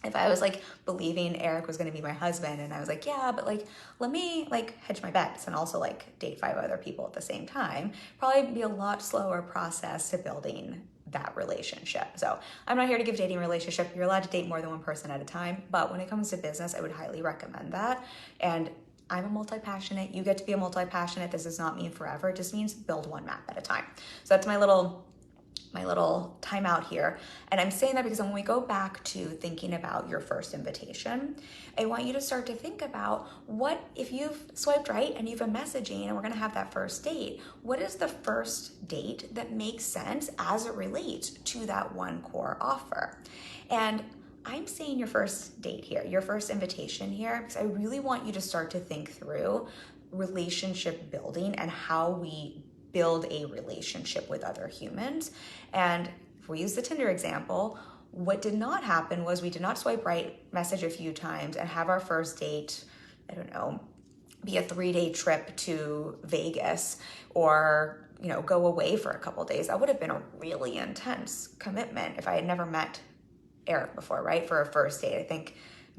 if I was like believing Eric was going to be my husband, and I was like, yeah, but like, let me like hedge my bets and also like date 5 other people at the same time, probably be a lot slower process to building that relationship. So I'm not here to give dating relationship. You're allowed to date more than one person at a time. But when it comes to business, I would highly recommend that. And I'm a multi-passionate. You get to be a multi-passionate. This does not mean forever. It just means build one map at a time. So that's my little timeout here. And I'm saying that because when we go back to thinking about your first invitation, I want you to start to think about, what if you've swiped right and you've been messaging and we're going to have that first date, what is the first date that makes sense as it relates to that one core offer? And I'm saying your first date here, your first invitation here, because I really want you to start to think through relationship building and how we build a relationship with other humans. And if we use the Tinder example, what did not happen was we did not swipe right, message a few times, and have our first date, I don't know, be a 3-day trip to Vegas, or, you know, go away for a couple days. That would have been a really intense commitment if I had never met Eric before, right? For a first date. I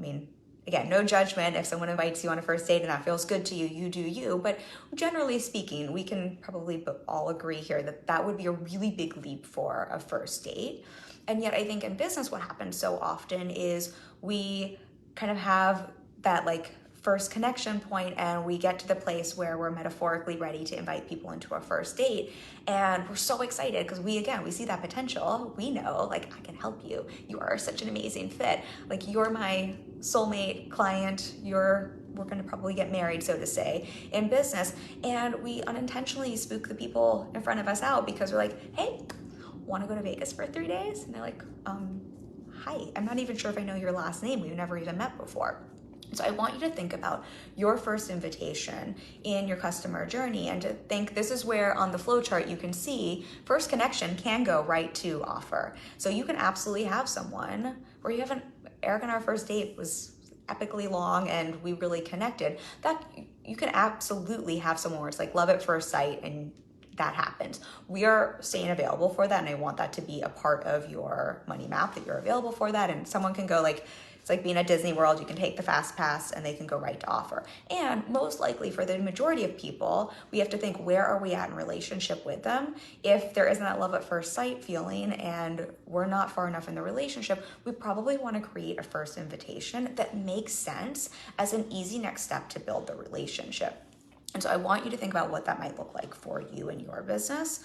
mean, again, no judgment. If someone invites you on a first date and that feels good to you, you do you. But generally speaking, we can probably all agree here that that would be a really big leap for a first date. And yet I think in business, what happens so often is we kind of have that like first connection point, and we get to the place where we're metaphorically ready to invite people into our first date, and we're so excited because we see that potential. We know, like, I can help you. You are such an amazing fit. Like, you're my soulmate client. We're going to probably get married, so to say, in business. And we unintentionally spook the people in front of us out because we're like, hey, want to go to Vegas for 3 days? And they're like, hi, I'm not even sure if I know your last name. We've never even met before. So I want you to think about your first invitation in your customer journey, and to think, this is where on the flow chart you can see first connection can go right to offer. So you can absolutely have someone where you haven't, Eric and our first date was epically long and we really connected. That you can absolutely have someone where it's like love at first sight, and that happens. We are staying available for that, and I want that to be a part of your money map, that you're available for that. And someone can go like, it's like being at Disney World, you can take the fast pass and they can go right to offer. And most likely for the majority of people, we have to think, where are we at in relationship with them? If there isn't that love at first sight feeling and we're not far enough in the relationship, we probably want to create a first invitation that makes sense as an easy next step to build the relationship. And so I want you to think about what that might look like for you and your business.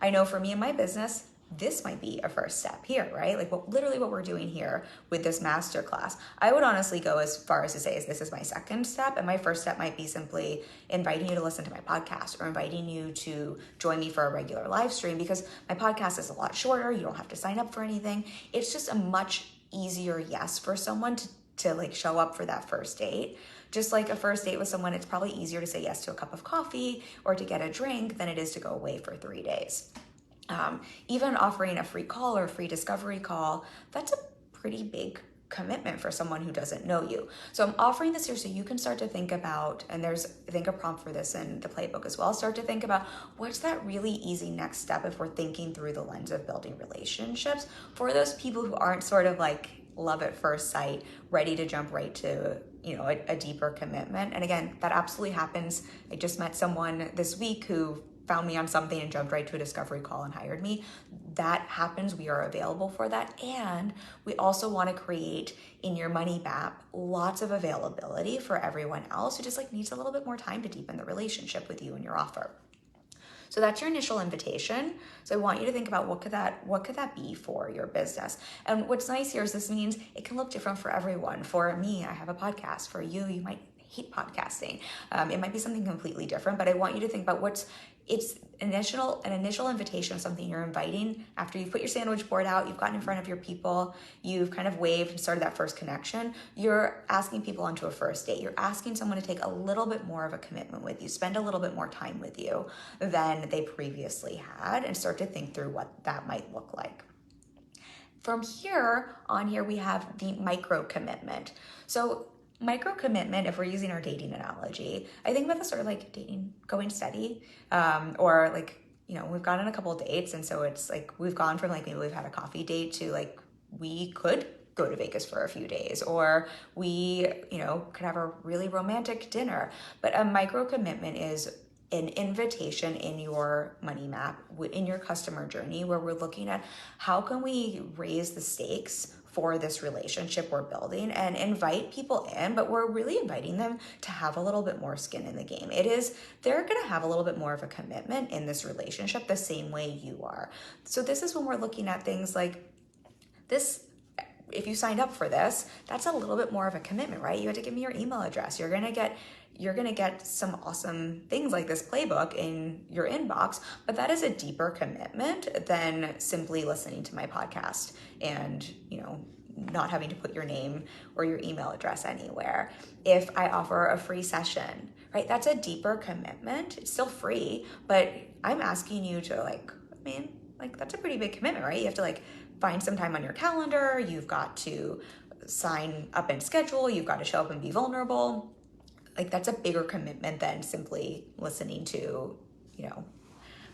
I know for me and my business, this might be a first step here, right? Like literally what we're doing here with this masterclass. I would honestly go as far as to say this is my second step, and my first step might be simply inviting you to listen to my podcast or inviting you to join me for a regular live stream, because my podcast is a lot shorter. You don't have to sign up for anything. It's just a much easier yes for someone to like show up for that first date. Just like a first date with someone, it's probably easier to say yes to a cup of coffee or to get a drink than it is to go away for 3 days. Even offering a free call or a free discovery call, that's a pretty big commitment for someone who doesn't know you. So I'm offering this here so you can start to think about, and there's, I think, a prompt for this in the playbook as well, start to think about what's that really easy next step if we're thinking through the lens of building relationships for those people who aren't sort of like love at first sight, ready to jump right to, you know, a deeper commitment. And again, that absolutely happens. I just met someone this week who found me on something and jumped right to a discovery call and hired me. That happens. We are available for that. And we also want to create in your money map lots of availability for everyone else who just like needs a little bit more time to deepen the relationship with you and your offer. So that's your initial invitation. So I want you to think about what could that be for your business. And what's nice here is this means it can look different for everyone. For me, I have a podcast. For you, you might hate podcasting. It might be something completely different, but I want you to think about it's an initial invitation of something you're inviting after you've put your sandwich board out, you've gotten in front of your people, you've kind of waved and started that first connection. You're asking people onto a first date. You're asking someone to take a little bit more of a commitment with you, spend a little bit more time with you than they previously had, and start to think through what that might look like. From here on here, we have the micro commitment. So micro commitment, if we're using our dating analogy, I think about this sort of like dating, going steady, or like, you know, we've gone on a couple of dates, and so it's like we've gone from like maybe we've had a coffee date to like we could go to Vegas for a few days, or we, you know, could have a really romantic dinner. But a micro commitment is an invitation in your money map, in your customer journey, where we're looking at how can we raise the stakes for this relationship we're building and invite people in, but we're really inviting them to have a little bit more skin in the game. They're gonna have a little bit more of a commitment in this relationship the same way you are. So this is when we're looking at things like this. If you signed up for this, that's a little bit more of a commitment, right? You had to give me your email address. You're gonna get some awesome things like this playbook in your inbox, but that is a deeper commitment than simply listening to my podcast and, you know, not having to put your name or your email address anywhere. If I offer a free session, right, that's a deeper commitment. It's still free, but I'm asking you to that's a pretty big commitment, right? You have to like find some time on your calendar. You've got to sign up and schedule. You've got to show up and be vulnerable. Like that's a bigger commitment than simply listening to, you know,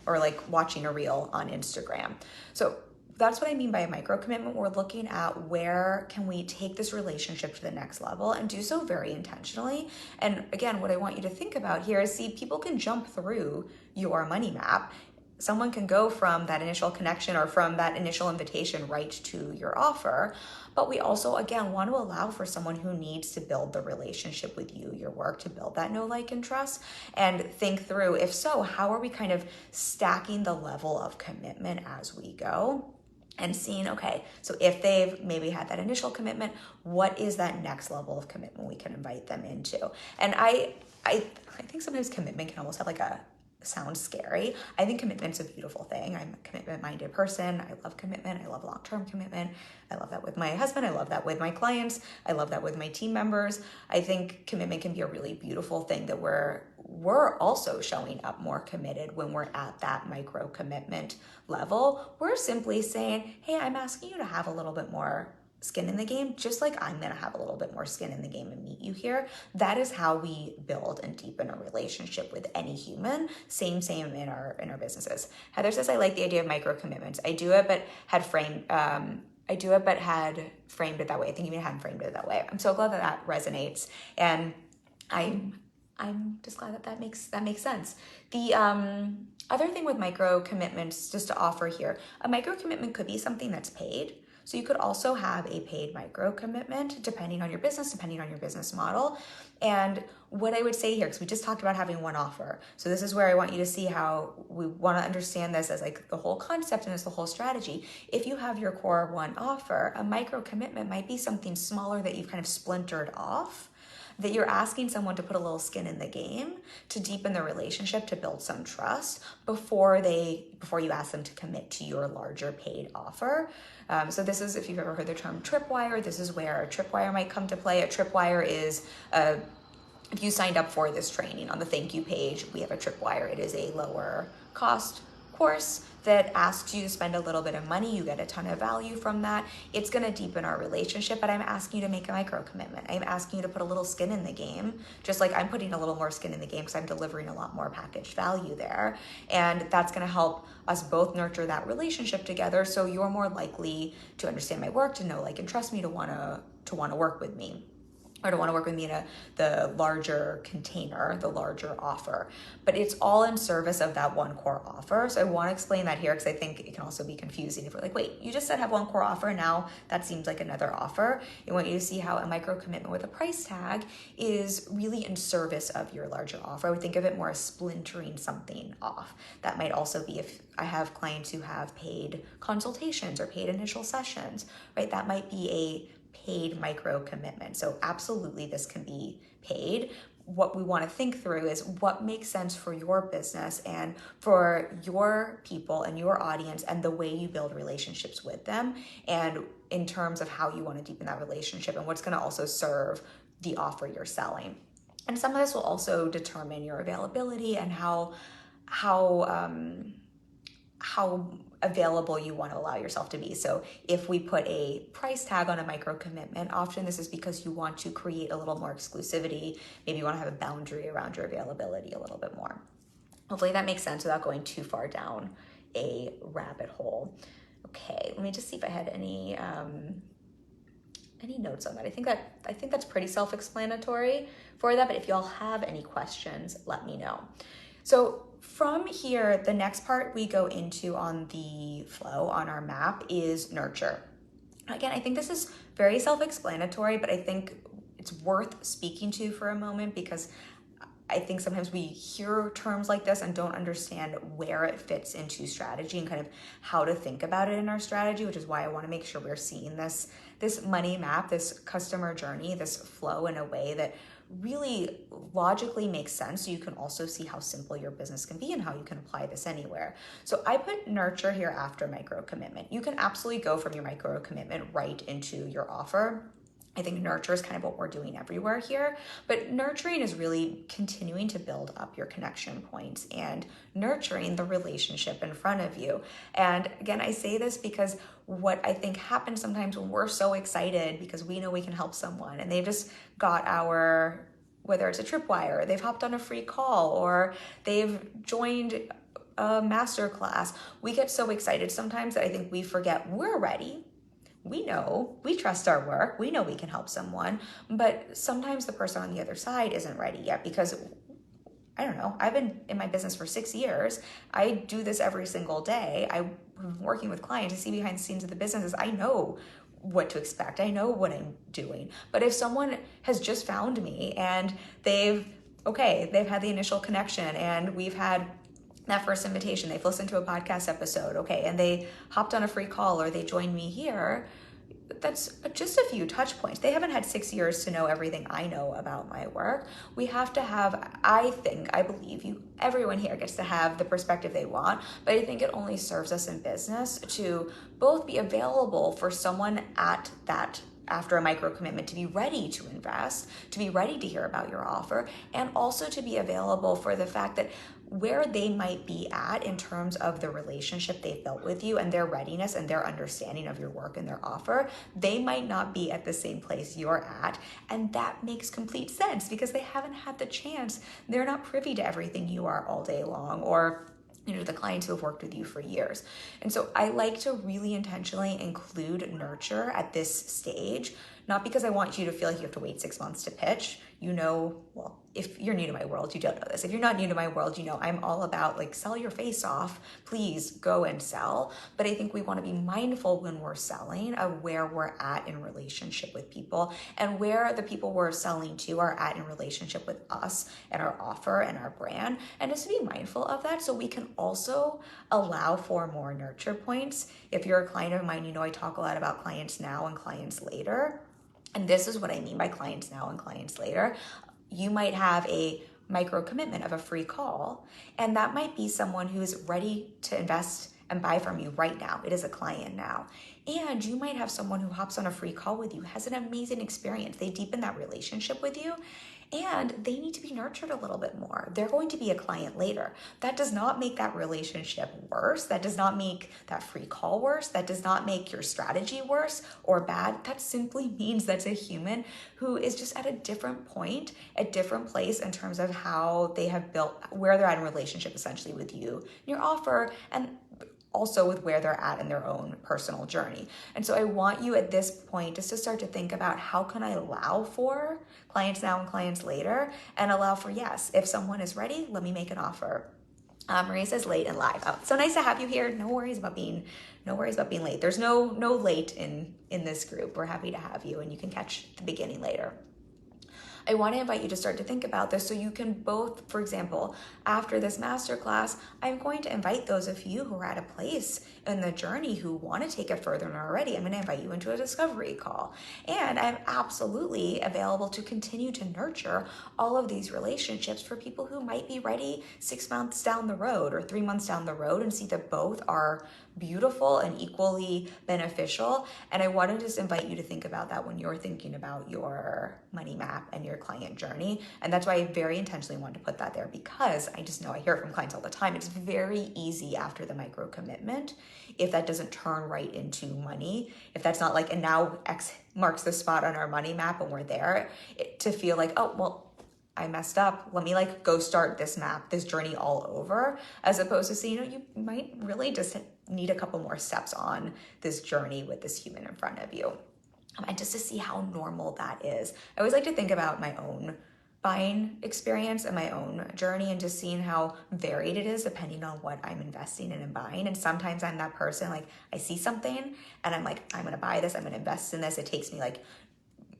or like watching a reel on Instagram. So that's what I mean by a micro commitment. We're looking at where can we take this relationship to the next level and do so very intentionally. And again, what I want you to think about here is people can jump through your money map. Someone can go from that initial connection or from that initial invitation right to your offer. But we also, again, want to allow for someone who needs to build the relationship with you, your work, to build that know, like, and trust, and think through, if so, how are we kind of stacking the level of commitment as we go? And seeing, okay, so if they've maybe had that initial commitment, what is that next level of commitment we can invite them into? And I think sometimes commitment can almost have like sounds scary. I think commitment's a beautiful thing. I'm a commitment-minded person. I love commitment. I love long-term commitment. I love that with my husband. I love that with my clients. I love that with my team members. I think commitment can be a really beautiful thing that we're also showing up more committed when we're at that micro commitment level. We're simply saying, hey, I'm asking you to have a little bit more skin in the game, just like I'm going to have a little bit more skin in the game and meet you here. That is how we build and deepen a relationship with any human. Same in our businesses. Heather says, I like the idea of micro commitments. I do it, but had framed it that way. I think even hadn't framed it that way. I'm so glad that resonates. And I'm just glad that makes sense. The other thing with micro commitments, just to offer here, a micro commitment could be something that's paid. So you could also have a paid micro commitment depending on your business model. And what I would say here, because we just talked about having one offer. So this is where I want you to see how we want to understand this as like the whole concept and as the whole strategy. If you have your core one offer, a micro commitment might be something smaller that you've kind of splintered off, that you're asking someone to put a little skin in the game to deepen the relationship, to build some trust before you ask them to commit to your larger paid offer. So this is, if you've ever heard the term tripwire, this is where a tripwire might come to play. A tripwire is if you signed up for this training on the thank you page, we have a tripwire. It is a lower cost course that asks you to spend a little bit of money. You get a ton of value from that. It's going to deepen our relationship, but I'm asking you to make a micro commitment. I'm asking you to put a little skin in the game, just like I'm putting a little more skin in the game because I'm delivering a lot more packaged value there. And that's going to help us both nurture that relationship together. So you're more likely to understand my work, to know, like, and trust me, to want to work with me, or to want to work with me in the larger container, the larger offer. But it's all in service of that one core offer. So I want to explain that here because I think it can also be confusing if we're like, wait, you just said have one core offer, now that seems like another offer. I want you to see how a micro commitment with a price tag is really in service of your larger offer. I would think of it more as splintering something off. That might also be if I have clients who have paid consultations or paid initial sessions, right? That might be a paid micro commitment. So absolutely this can be paid. What we want to think through is what makes sense for your business and for your people and your audience and the way you build relationships with them, and in terms of how you want to deepen that relationship and what's going to also serve the offer you're selling. And some of this will also determine your availability and how available you want to allow yourself to be. So if we put a price tag on a micro commitment, often this is because you want to create a little more exclusivity. Maybe you want to have a boundary around your availability a little bit more. Hopefully that makes sense without going too far down a rabbit hole. Okay, let me just see if I had any notes on that. I think that's pretty self-explanatory for that, but if y'all have any questions, let me know. So from here, the next part we go into on the flow on our map is nurture. Again, I think this is very self-explanatory, but I think it's worth speaking to for a moment because I think sometimes we hear terms like this and don't understand where it fits into strategy and kind of how to think about it in our strategy, which is why I want to make sure we're seeing this money map, this customer journey, this flow in a way that really logically makes sense, so you can also see how simple your business can be and how you can apply this anywhere. So I put nurture here after micro commitment. You can absolutely go from your micro commitment right into your offer. I think nurture is kind of what we're doing everywhere here, but nurturing is really continuing to build up your connection points and nurturing the relationship in front of you. And again, I say this because what I think happens sometimes when we're so excited because we know we can help someone and they've just got whether it's a tripwire, they've hopped on a free call, or they've joined a masterclass, we get so excited sometimes that I think we forget we're ready. We know, we trust our work, we know we can help someone, but sometimes the person on the other side isn't ready yet because, I don't know, I've been in my business for 6 years. I do this every single day. I'm working with clients to see behind the scenes of the businesses. I know what to expect. I know what I'm doing. But if someone has just found me and they've had the initial connection and we've had that first invitation, they've listened to a podcast episode, and they hopped on a free call or they joined me here, that's just a few touch points. They haven't had 6 years to know everything I know about my work. We have to have, I believe everyone here gets to have the perspective they want, but I think it only serves us in business to both be available for someone at that after a micro commitment, to be ready to invest, to be ready to hear about your offer, and also to be available for the fact that where they might be at in terms of the relationship they've built with you and their readiness and their understanding of your work and their offer, they might not be at the same place you're at. And that makes complete sense because they haven't had the chance. They're not privy to everything you are all day long, or the clients who have worked with you for years. And so I like to really intentionally include nurture at this stage, not because I want you to feel like you have to wait 6 months to pitch. Well, if you're new to my world, you don't know this. If you're not new to my world, I'm all about sell your face off, please go and sell. But I think we want to be mindful when we're selling of where we're at in relationship with people and where the people we're selling to are at in relationship with us and our offer and our brand. And just to be mindful of that so we can also allow for more nurture points. If you're a client of mine, I talk a lot about clients now and clients later. And this is what I mean by clients now and clients later. You might have a micro commitment of a free call, and that might be someone who is ready to invest and buy from you right now. It is a client now. And you might have someone who hops on a free call with you, has an amazing experience. They deepen that relationship with you, and they need to be nurtured a little bit more. They're going to be a client later. That does not make that relationship worse. That does not make that free call worse. That does not make your strategy worse or bad. That simply means that's a human who is just at a different point, a different place in terms of how they have built, where they're at in relationship essentially with you, your offer, and also with where they're at in their own personal journey. And so I want you at this point just to start to think about, how can I allow for clients now and clients later, and allow for, yes, if someone is ready, let me make an offer. Marie says late and live. Oh, so nice to have you here. No worries about being late. There's no late in this group. We're happy to have you, and you can catch the beginning later. I want to invite you to start to think about this so you can both, for example, after this masterclass, I'm going to invite those of you who are at a place in the journey who want to take it further than already. I'm going to invite you into a discovery call. And I'm absolutely available to continue to nurture all of these relationships for people who might be ready 6 months down the road or 3 months down the road and see that both are beautiful and equally beneficial. And I want to just invite you to think about that when you're thinking about your money map and your client journey. And that's why I very intentionally want to put that there, because I just know, I hear it from clients all the time, it's very easy after the micro commitment, if that doesn't turn right into money, if that's not and now X marks the spot on our money map and we're there, to feel like, oh, well, I messed up. Let me go start this map, this journey all over, as opposed to saying, you might really just need a couple more steps on this journey with this human in front of you. And just to see how normal that is. I always like to think about my own buying experience and my own journey, and just seeing how varied it is depending on what I'm investing in and buying. And sometimes I'm that person, I see something and I'm I'm going to buy this, I'm going to invest in this. It takes me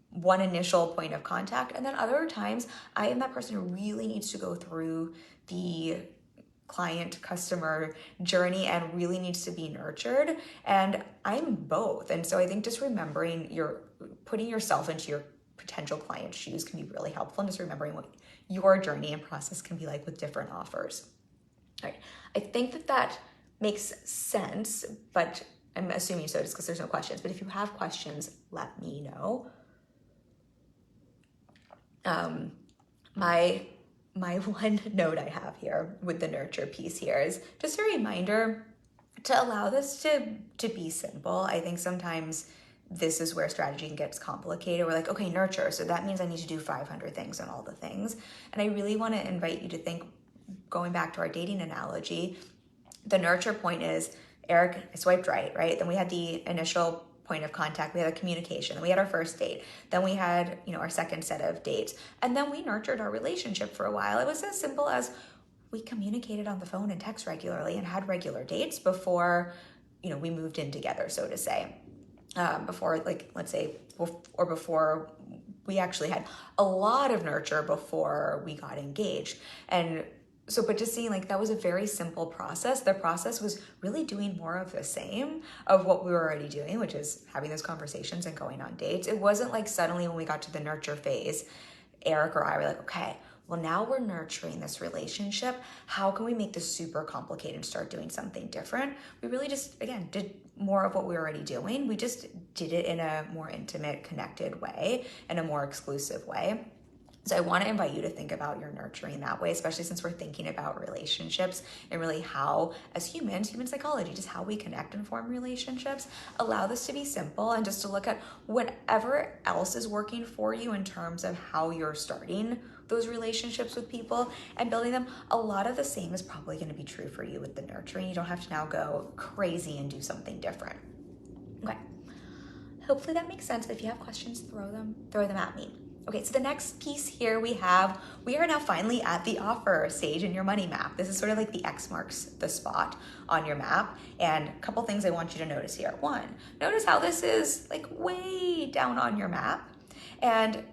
one initial point of contact. And then other times I am that person who really needs to go through the client customer journey and really needs to be nurtured. And I'm both. And so I think just remembering putting yourself into your potential client's shoes can be really helpful, and just remembering what your journey and process can be like with different offers. All right. I think that makes sense, but I'm assuming so just because there's no questions. But if you have questions, let me know. My one note I have here with the nurture piece here is just a reminder to allow this to be simple. I think sometimes this is where strategy gets complicated. We're okay, nurture, so that means I need to do 500 things and all the things. And I really want to invite you to think, going back to our dating analogy, the nurture point is, Eric, I swiped right? Then we had the initial point of contact, we had a communication, then we had our first date, then we had our second set of dates, and then we nurtured our relationship for a while. It was as simple as we communicated on the phone and text regularly and had regular dates before we moved in together, so to say, before let's say, or before we actually had a lot of nurture before we got engaged. And so, but just seeing that was a very simple process. The process was really doing more of the same of what we were already doing, which is having those conversations and going on dates. It wasn't suddenly when we got to the nurture phase, Eric or I were okay, well, now we're nurturing this relationship. How can we make this super complicated and start doing something different? We really just, again, did more of what we were already doing. We just did it in a more intimate, connected way, in a more exclusive way. So I want to invite you to think about your nurturing that way, especially since we're thinking about relationships and really how, as humans, human psychology, just how we connect and form relationships. Allow this to be simple and just to look at whatever else is working for you in terms of how you're starting those relationships with people and building them. A lot of the same is probably going to be true for you with the nurturing. You don't have to now go crazy and do something different. Okay. Hopefully that makes sense. But if you have questions, throw them at me. Okay, so the next piece here we are now finally at the offer stage in your money map. This is sort of like the X marks the spot on your map. And a couple things I want you to notice here. One, notice how this is like way down on your map, and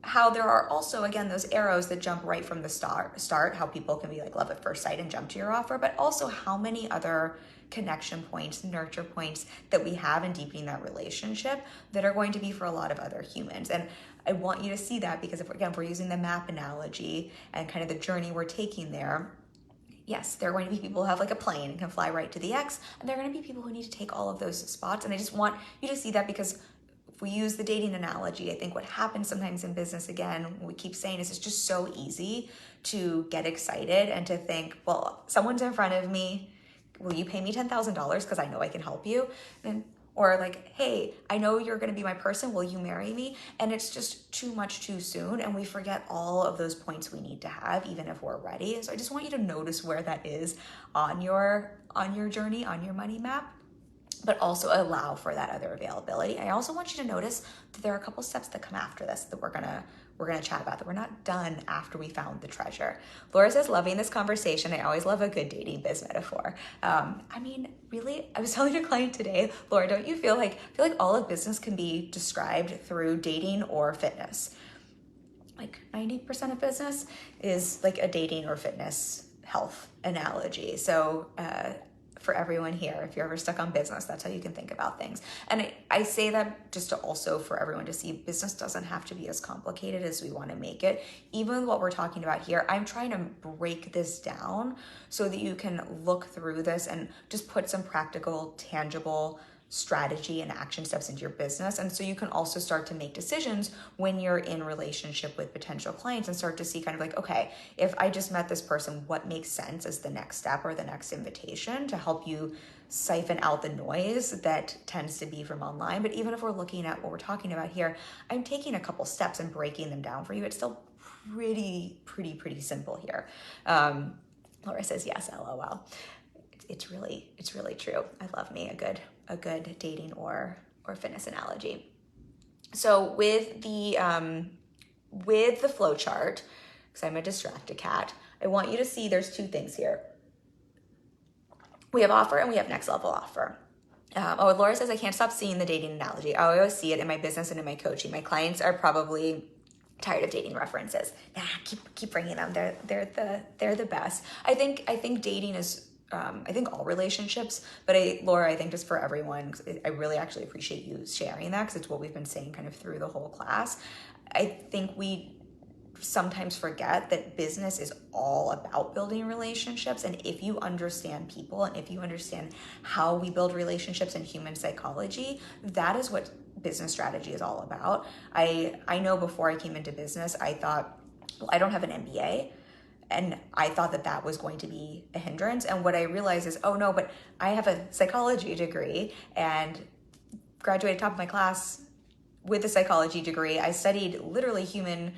how there are also, again, those arrows that jump right from the start, how people can be like love at first sight and jump to your offer, but also how many other connection points, nurture points that we have in deepening that relationship that are going to be for a lot of other humans. And I want you to see that because if we're using the map analogy and kind of the journey we're taking there, yes, there are going to be people who have like a plane and can fly right to the X, and there are going to be people who need to take all of those spots. And I just want you to see that because if we use the dating analogy, I think what happens sometimes in business, again, what we keep saying is it's just so easy to get excited and to think, well, someone's in front of me. Will you pay me $10,000 because I know I can help you? Or like, hey, I know you're going to be my person. Will you marry me? And it's just too much too soon. And we forget all of those points we need to have, even if we're ready. So I just want you to notice where that is on your journey, on your money map, but also allow for that other availability. I also want you to notice that there are a couple steps that come after this that we're gonna chat about, that we're not done after we found the treasure. Laura says, loving this conversation. I always love a good dating biz metaphor. Really, I was telling a client today, Laura, don't you feel like all of business can be described through dating or fitness? Like 90% of business is like a dating or fitness health analogy. So, for everyone here, if you're ever stuck on business, that's how you can think about things. And I say that just to also for everyone to see business doesn't have to be as complicated as we want to make it. Even what we're talking about here, I'm trying to break this down so that you can look through this and just put some practical, tangible strategy and action steps into your business. And so you can also start to make decisions when you're in relationship with potential clients and start to see kind of like, okay, if I just met this person, what makes sense as the next step or the next invitation to help you siphon out the noise that tends to be from online. But even if we're looking at what we're talking about here, I'm taking a couple steps and breaking them down for you. It's still pretty simple here. Laura says, yes, LOL. It's really true. I love me a good dating or fitness analogy. So with the flow chart, because I'm a distracted cat, I want you to see there's two things here. We have offer and we have next level offer. Laura says, I can't stop seeing the dating analogy. I always see it in my business and in my coaching. My clients are probably tired of dating references. Nah, keep bringing them. They're the best. I think dating is. I think all relationships, but Laura, I think just for everyone, I really actually appreciate you sharing that because it's what we've been saying kind of through the whole class. I think we sometimes forget that business is all about building relationships. And if you understand people and if you understand how we build relationships and human psychology, that is what business strategy is all about. I know before I came into business, I thought, well, I don't have an MBA. And I thought that was going to be a hindrance. And what I realized is, oh no, but I have a psychology degree and graduated top of my class with a psychology degree. I studied literally human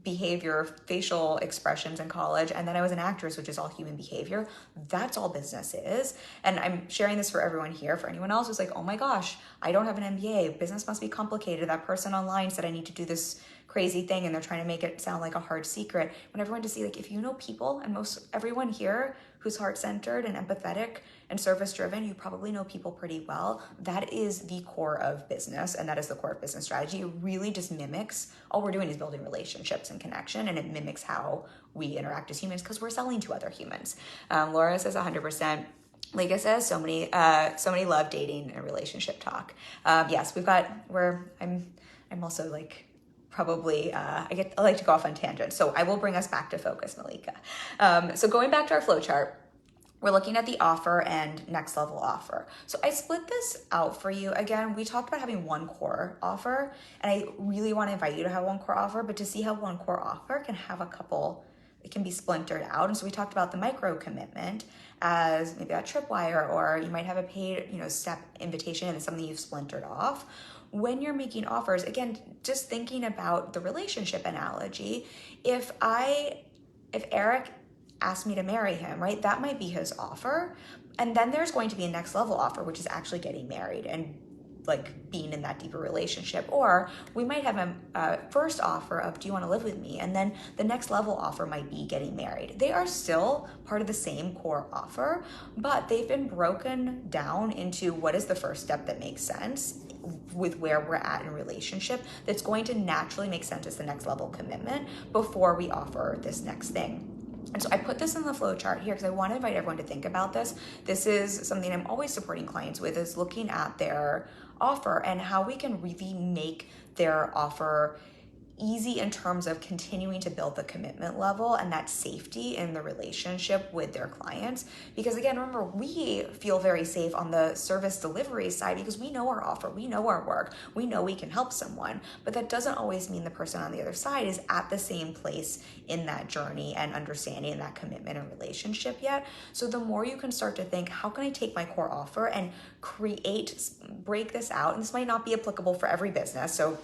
behavior, facial expressions in college. And then I was an actress, which is all human behavior. That's all business is. And I'm sharing this for everyone here. For anyone else who's like, oh my gosh, I don't have an MBA. Business must be complicated. That person online said I need to do this crazy thing and they're trying to make it sound like a hard secret. I want everyone to see, like, if you know people, and everyone here who's heart-centered and empathetic and service-driven, you probably know people pretty well. That is the core of business, and that is the core of business strategy. It really just mimics, all we're doing is building relationships and connection, and it mimics how we interact as humans because we're selling to other humans. Laura says 100%. Lika says so many love dating and relationship talk. Yes, I'm also like probably, I like to go off on tangents. So I will bring us back to focus, Malika. So going back to our flow chart, we're looking at the offer and next level offer. So I split this out for you. Again, we talked about having one core offer, and I really want to invite you to have one core offer, but to see how one core offer can have a couple, it can be splintered out. And so we talked about the micro commitment as maybe a tripwire, or you might have a paid, step invitation and something you've splintered off. When you're making offers, again, just thinking about the relationship analogy, if Eric asked me to marry him, right? That might be his offer. And then there's going to be a next level offer, which is actually getting married and like being in that deeper relationship. Or we might have a first offer of, do you want to live with me? And then the next level offer might be getting married. They are still part of the same core offer, but they've been broken down into what is the first step that makes sense with where we're at in relationship that's going to naturally make sense as the next level commitment before we offer this next thing. And so I put this in the flow chart here because I want to invite everyone to think about this. This is something I'm always supporting clients with, is looking at their offer and how we can really make their offer easy in terms of continuing to build the commitment level and that safety in the relationship with their clients. Because again, remember, we feel very safe on the service delivery side because we know our offer, we know our work, we know we can help someone, but that doesn't always mean the person on the other side is at the same place in that journey and understanding that commitment and relationship yet. So the more you can start to think, how can I take my core offer and break this out? And this might not be applicable for every business. So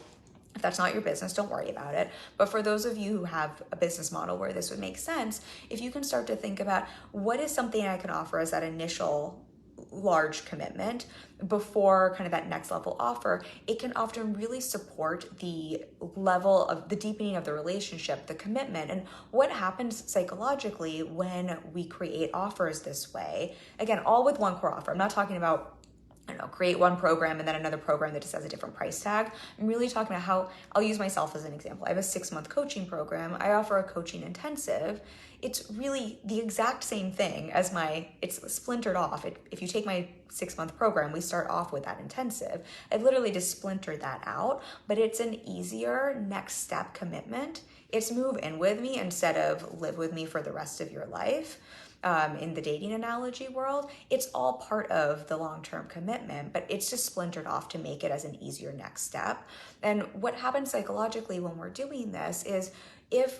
if that's not your business, don't worry about it. But for those of you who have a business model where this would make sense, if you can start to think about what is something I can offer as that initial large commitment before kind of that next level offer, it can often really support the level of the deepening of the relationship, the commitment. And what happens psychologically when we create offers this way, again, all with one core offer. I'm not talking about create one program and then another program that just has a different price tag. I'm really talking about how, I'll use myself as an example. I have a 6-month coaching program. I offer a coaching intensive. It's really the exact same thing as it's splintered off. If you take my 6-month program, we start off with that intensive. I've literally just splintered that out, but it's an easier next step commitment. It's move in with me instead of live with me for the rest of your life. In the dating analogy world, it's all part of the long-term commitment, but it's just splintered off to make it as an easier next step. And what happens psychologically when we're doing this is if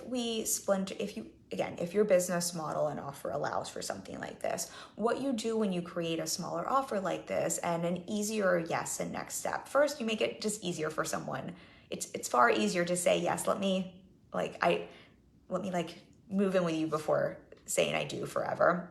your business model and offer allows for something like this, what you do when you create a smaller offer like this and an easier yes and next step, first you make it just easier for someone. It's far easier to say yes, let me move in with you before saying I do forever.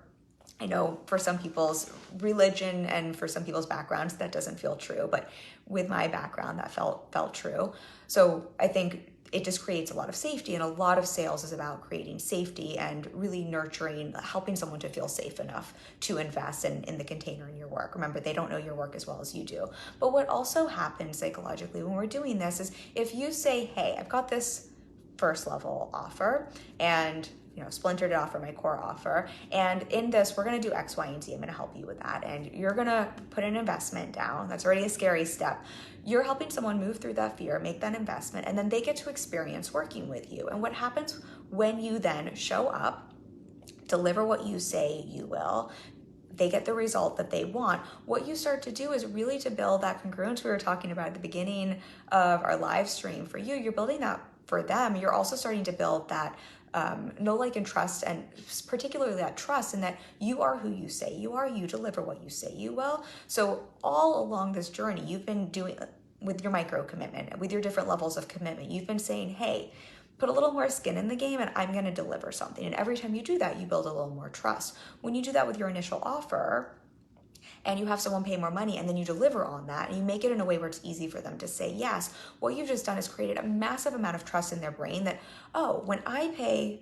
I know for some people's religion and for some people's backgrounds that doesn't feel true, but with my background that felt true. So I think it just creates a lot of safety, and a lot of sales is about creating safety and really nurturing, helping someone to feel safe enough to invest in the container in your work. Remember, they don't know your work as well as you do. But what also happens psychologically when we're doing this is if you say, hey, I've got this first level offer and splintered it off for my core offer. And in this, we're going to do X, Y, and Z. I'm going to help you with that. And you're going to put an investment down. That's already a scary step. You're helping someone move through that fear, make that investment, and then they get to experience working with you. And what happens when you then show up, deliver what you say you will, they get the result that they want. What you start to do is really to build that congruence we were talking about at the beginning of our live stream. For you, you're building that for them. You're also starting to build that know, like, and trust, and particularly that trust in that you are who you say you are, you deliver what you say you will. So all along this journey, you've been doing with your micro commitment, with your different levels of commitment, you've been saying, hey, put a little more skin in the game and I'm going to deliver something. And every time you do that, you build a little more trust. When you do that with your initial offer, and you have someone pay more money and then you deliver on that and you make it in a way where it's easy for them to say yes, what you've just done is created a massive amount of trust in their brain that, oh, when I pay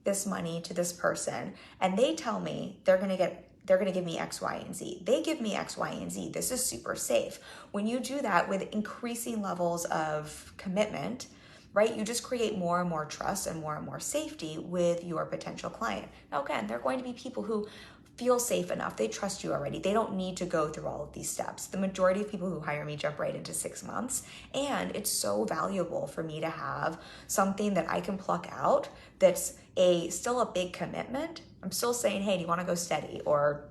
this money to this person and they tell me they're going to give me X, Y, and Z. They give me X, Y, and Z. This is super safe. When you do that with increasing levels of commitment, right, you just create more and more trust and more safety with your potential client. Now, again, there are going to be people who feel safe enough. They trust you already. They don't need to go through all of these steps. The majority of people who hire me jump right into 6 months. And it's so valuable for me to have something that I can pluck out that's still a big commitment. I'm still saying, hey, do you want to go steady? Or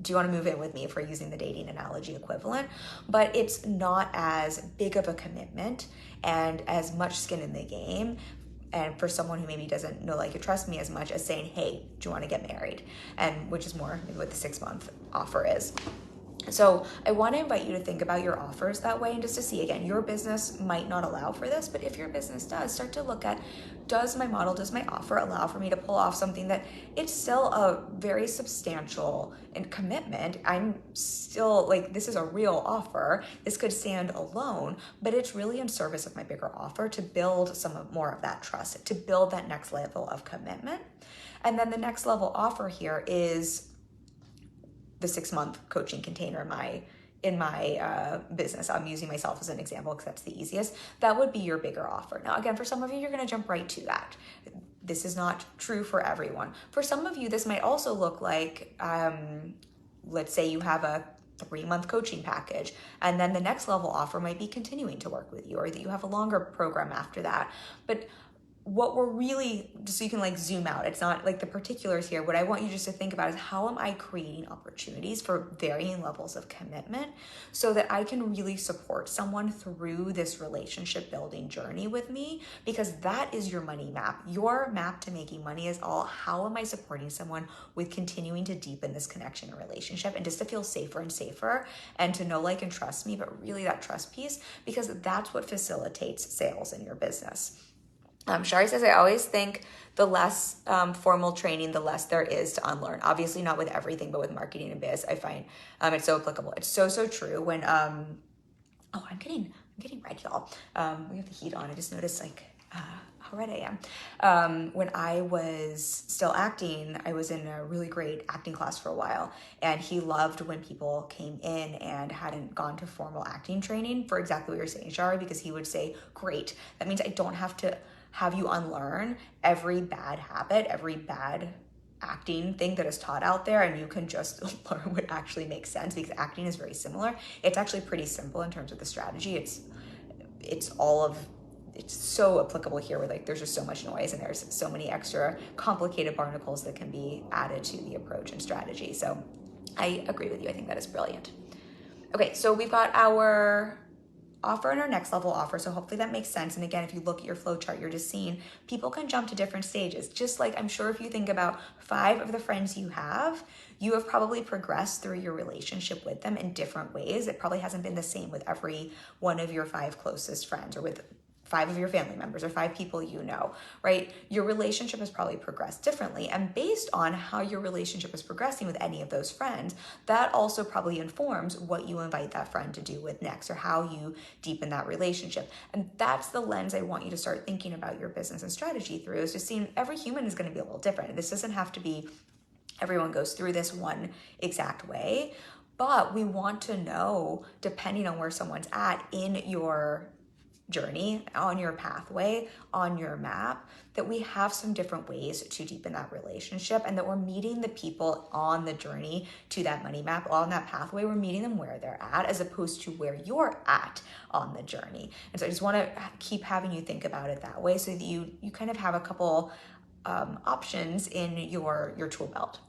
do you want to move in with me if we're using the dating analogy equivalent? But it's not as big of a commitment and as much skin in the game. And for someone who maybe doesn't know, like, or trust me as much as saying, hey, do you want to get married? And which is more maybe what the 6-month offer is. So I want to invite you to think about your offers that way, and just to see, again, your business might not allow for this, but if your business does, start to look at, does my offer allow for me to pull off something that it's still a very substantial commitment. I'm still like, this is a real offer. This could stand alone, but it's really in service of my bigger offer to build more of that trust, to build that next level of commitment. And then the next level offer here is the 6-month coaching container in my business. I'm using myself as an example because that's the easiest. That would be your bigger offer. Now, again, for some of you, you're going to jump right to that. This is not true for everyone. For some of you, this might also look like, let's say you have a 3-month coaching package, and then the next level offer might be continuing to work with you, or that you have a longer program after that. But what we're really, just so you can like zoom out, it's not like the particulars here. What I want you just to think about is, how am I creating opportunities for varying levels of commitment so that I can really support someone through this relationship building journey with me? Because that is your money map. Your map to making money is all, how am I supporting someone with continuing to deepen this connection and relationship, and just to feel safer and safer, and to know, like, and trust me, but really that trust piece, because that's what facilitates sales in your business. Shari says, I always think the less formal training, the less there is to unlearn. Obviously not with everything, but with marketing and biz, I find it's so applicable. It's so true. When, I'm getting red, y'all. We have the heat on. I just noticed how red I am. When I was still acting, I was in a really great acting class for a while, and he loved when people came in and hadn't gone to formal acting training for exactly what you're saying, Shari, because he would say, great, that means I don't have to have you unlearn every bad habit, every bad acting thing that is taught out there, and you can just learn what actually makes sense, because acting is very similar. It's actually pretty simple in terms of the strategy. It's so applicable here, where like there's just so much noise and there's so many extra complicated barnacles that can be added to the approach and strategy. So I agree with you. I think that is brilliant. Okay, so we've got our offer and our next level offer. So hopefully that makes sense. And again, if you look at your flow chart, you're just seeing people can jump to different stages. Just like, I'm sure if you think about 5 of the friends you have probably progressed through your relationship with them in different ways. It probably hasn't been the same with every one of your 5 closest friends, or with 5 of your family members, or 5 people you know, right? Your relationship has probably progressed differently. And based on how your relationship is progressing with any of those friends, that also probably informs what you invite that friend to do with next, or how you deepen that relationship. And that's the lens I want you to start thinking about your business and strategy through, is just seeing every human is going to be a little different. This doesn't have to be everyone goes through this one exact way, but we want to know, depending on where someone's at in your journey, on your pathway, on your map, that we have some different ways to deepen that relationship, and that we're meeting the people on the journey to that money map, on that pathway. We're meeting them where they're at, as opposed to where you're at on the journey. And so I just want to keep having you think about it that way, so that you kind of have a couple options in your tool belt.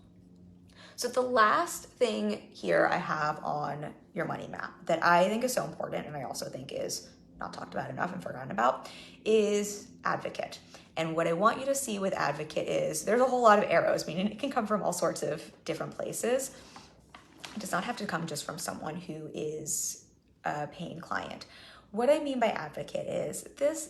So the last thing here I have on your money map that I think is so important, and I also think is not talked about enough and forgotten about, is advocate. And what I want you to see with advocate is there's a whole lot of arrows, meaning it can come from all sorts of different places. It does not have to come just from someone who is a paying client. What I mean by advocate is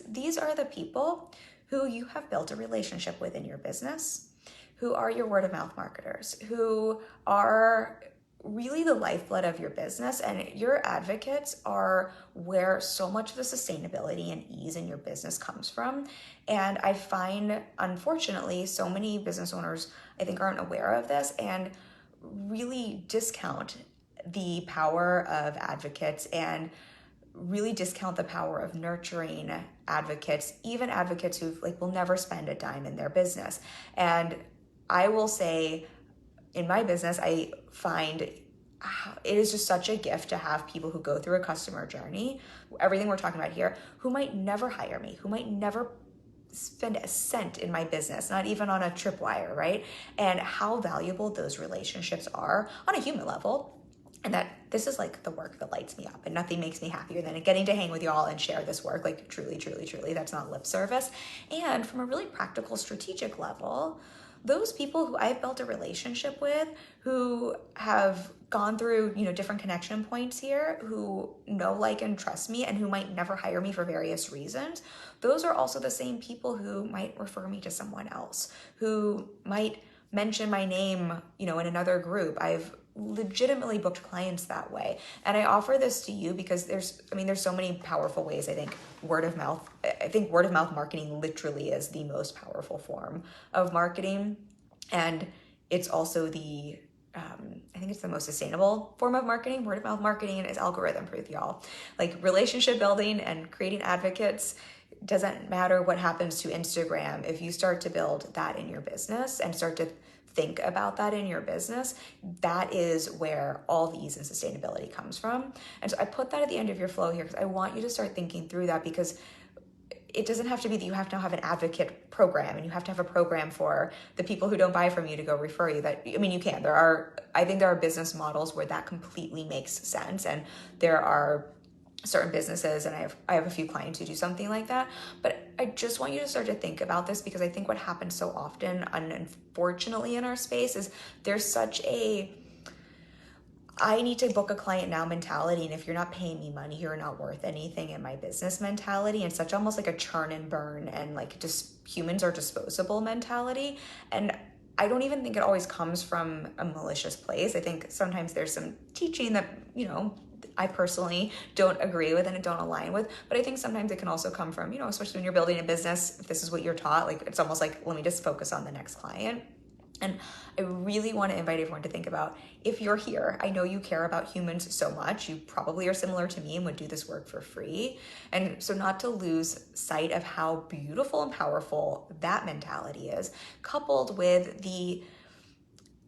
these are the people who you have built a relationship with in your business, who are your word of mouth marketers, who are really the lifeblood of your business. And your advocates are where so much of the sustainability and ease in your business comes from. And I find, unfortunately, so many business owners, I think, aren't aware of this and really discount the power of advocates, and really discount the power of nurturing advocates, even advocates who will never spend a dime in their business. And I will say, in my business, I find it is just such a gift to have people who go through a customer journey, everything we're talking about here, who might never hire me, who might never spend a cent in my business, not even on a tripwire, right? And how valuable those relationships are on a human level. And that this is like the work that lights me up, and nothing makes me happier than getting to hang with y'all and share this work. Like truly, truly, truly, that's not lip service. And from a really practical, strategic level, those people who I've built a relationship with, who have gone through, different connection points here, who know, like, and trust me, and who might never hire me for various reasons, those are also the same people who might refer me to someone else, who might mention my name, in another group. I've legitimately booked clients that way. And I offer this to you because there's so many powerful ways. I think word of mouth marketing literally is the most powerful form of marketing. And it's also I think it's the most sustainable form of marketing. Word of mouth marketing is algorithm proof, y'all. Like relationship building and creating advocates, doesn't matter what happens to Instagram. If you start to build that in your business and start to think about that in your business, that is where all the ease and sustainability comes from. And so I put that at the end of your flow here because I want you to start thinking through that, because it doesn't have to be that you have to have an advocate program and you have to have a program for the people who don't buy from you to go refer you. You can. I think there are business models where that completely makes sense, and there are certain businesses, and I have a few clients who do something like that. But I just want you to start to think about this, because I think what happens so often, unfortunately, in our space is there's such a I need to book a client now mentality, and if you're not paying me money, you're not worth anything in my business mentality, and such almost like a churn and burn and like just humans are disposable mentality. And I don't even think it always comes from a malicious place. I think sometimes there's some teaching that, I personally don't agree with and don't align with. But I think sometimes it can also come from, especially when you're building a business, if this is what you're taught, like it's almost like, let me just focus on the next client. And I really want to invite everyone to think about, if you're here, I know you care about humans so much. You probably are similar to me and would do this work for free. And so not to lose sight of how beautiful and powerful that mentality is, coupled with the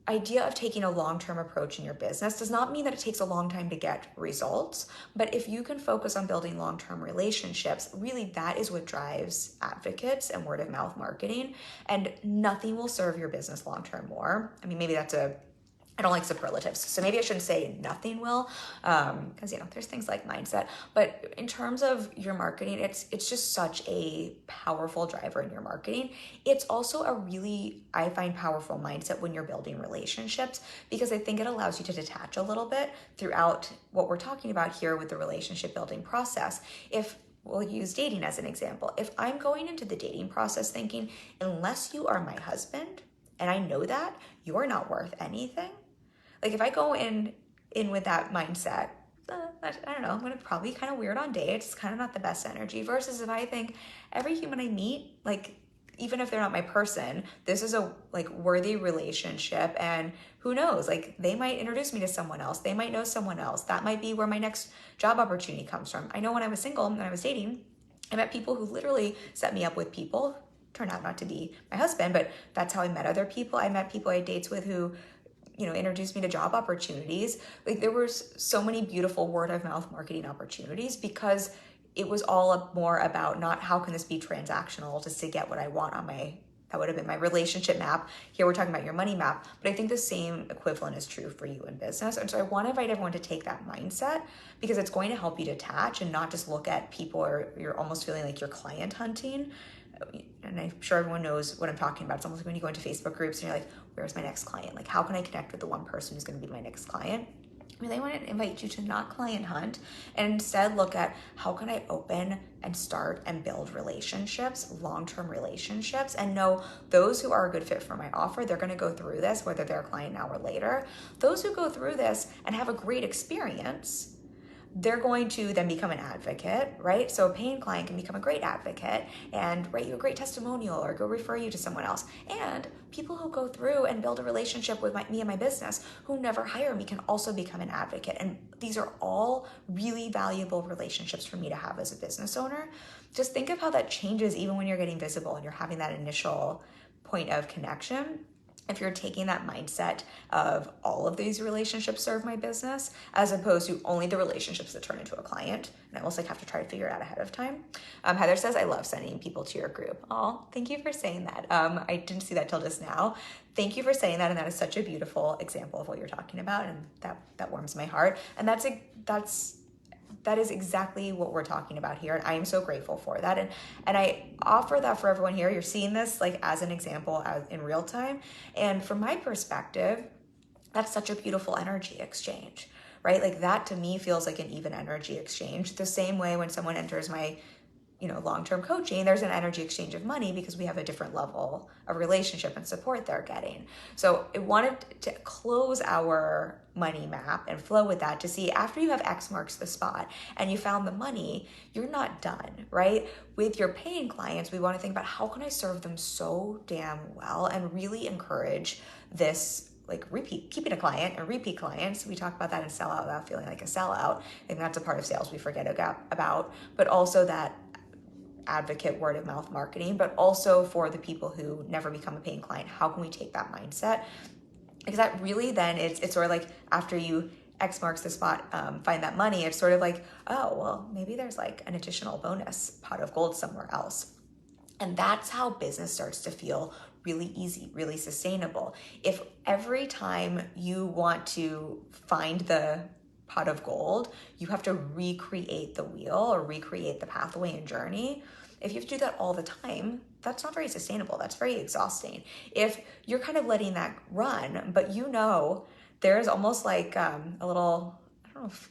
idea of taking a long-term approach in your business. Does not mean that it takes a long time to get results, but if you can focus on building long-term relationships, really that is what drives advocates and word of mouth marketing, and nothing will serve your business long-term more. Maybe I don't like superlatives, so maybe I shouldn't say nothing will, because there's things like mindset. But in terms of your marketing, it's just such a powerful driver in your marketing. It's also a really, I find, powerful mindset when you're building relationships, because I think it allows you to detach a little bit throughout what we're talking about here with the relationship building process. If we'll use dating as an example, if I'm going into the dating process thinking, unless you are my husband, and I know that, you're not worth anything. Like if I go in with that mindset, I don't know, I'm going to probably be kind of weird on dates. It's kind of not the best energy. Versus if I think every human I meet, like even if they're not my person, this is a worthy relationship, and who knows, like they might introduce me to someone else. They might know someone else. That might be where my next job opportunity comes from. I know when I was single, when I was dating, I met people who literally set me up with people. Turned out not to be my husband, but that's how I met other people. I met people I had dates with who introduced me to job opportunities. Like there was so many beautiful word of mouth marketing opportunities, because it was all more about not how can this be transactional just to get what I want on that would have been my relationship map. Here we're talking about your money map, but I think the same equivalent is true for you in business. And so I want to invite everyone to take that mindset, because it's going to help you detach and not just look at people, or you're almost feeling like you're client hunting. And I'm sure everyone knows what I'm talking about. It's almost like when you go into Facebook groups and you're like, where's my next client? Like, how can I connect with the one person who's going to be my next client? I really want to invite you to not client hunt, and instead look at how can I open and start and build relationships, long-term relationships, and know those who are a good fit for my offer, they're going to go through this, whether they're a client now or later. Those who go through this and have a great experience, they're going to then become an advocate, right? So a paying client can become a great advocate and write you a great testimonial or go refer you to someone else. And people who go through and build a relationship with me and my business who never hire me can also become an advocate. And these are all really valuable relationships for me to have as a business owner. Just think of how that changes even when you're getting visible and you're having that initial point of connection. if you're taking that mindset of all of these relationships serve my business, as opposed to only the relationships that turn into a client, and I almost like have to try to figure it out ahead of time. Heather says, I love sending people to your group. Oh, thank you for saying that. I didn't see that till just now. Thank you for saying that, and that is such a beautiful example of what you're talking about, and that warms my heart. And that is exactly what we're talking about here. And I am so grateful for that. And I offer that for everyone here. You're seeing this like as an example in real time. And from my perspective, that's such a beautiful energy exchange, right? Like that to me feels like an even energy exchange. The same way when someone enters my long-term coaching, there's an energy exchange of money because we have a different level of relationship and support they're getting. So I wanted to close our money map and flow with that to see after you have X marks the spot and you found the money, you're not done, right? With your paying clients, we want to think about how can I serve them so damn well and really encourage this like keeping a client and repeat clients. We talk about that in sellout without feeling like a sellout. I think that's a part of sales we forget about, but also that advocate word of mouth marketing, but also for the people who never become a paying client, how can we take that mindset? Because that really then it's sort of like after you X marks the spot, find that money, it's sort of like, oh, well, maybe there's like an additional bonus pot of gold somewhere else. And that's how business starts to feel really easy, really sustainable. If every time you want to find the pot of gold, you have to recreate the wheel or recreate the pathway and journey. If you have to do that all the time, that's not very sustainable. That's very exhausting. If you're kind of letting that run, but there's almost like a little, I don't know if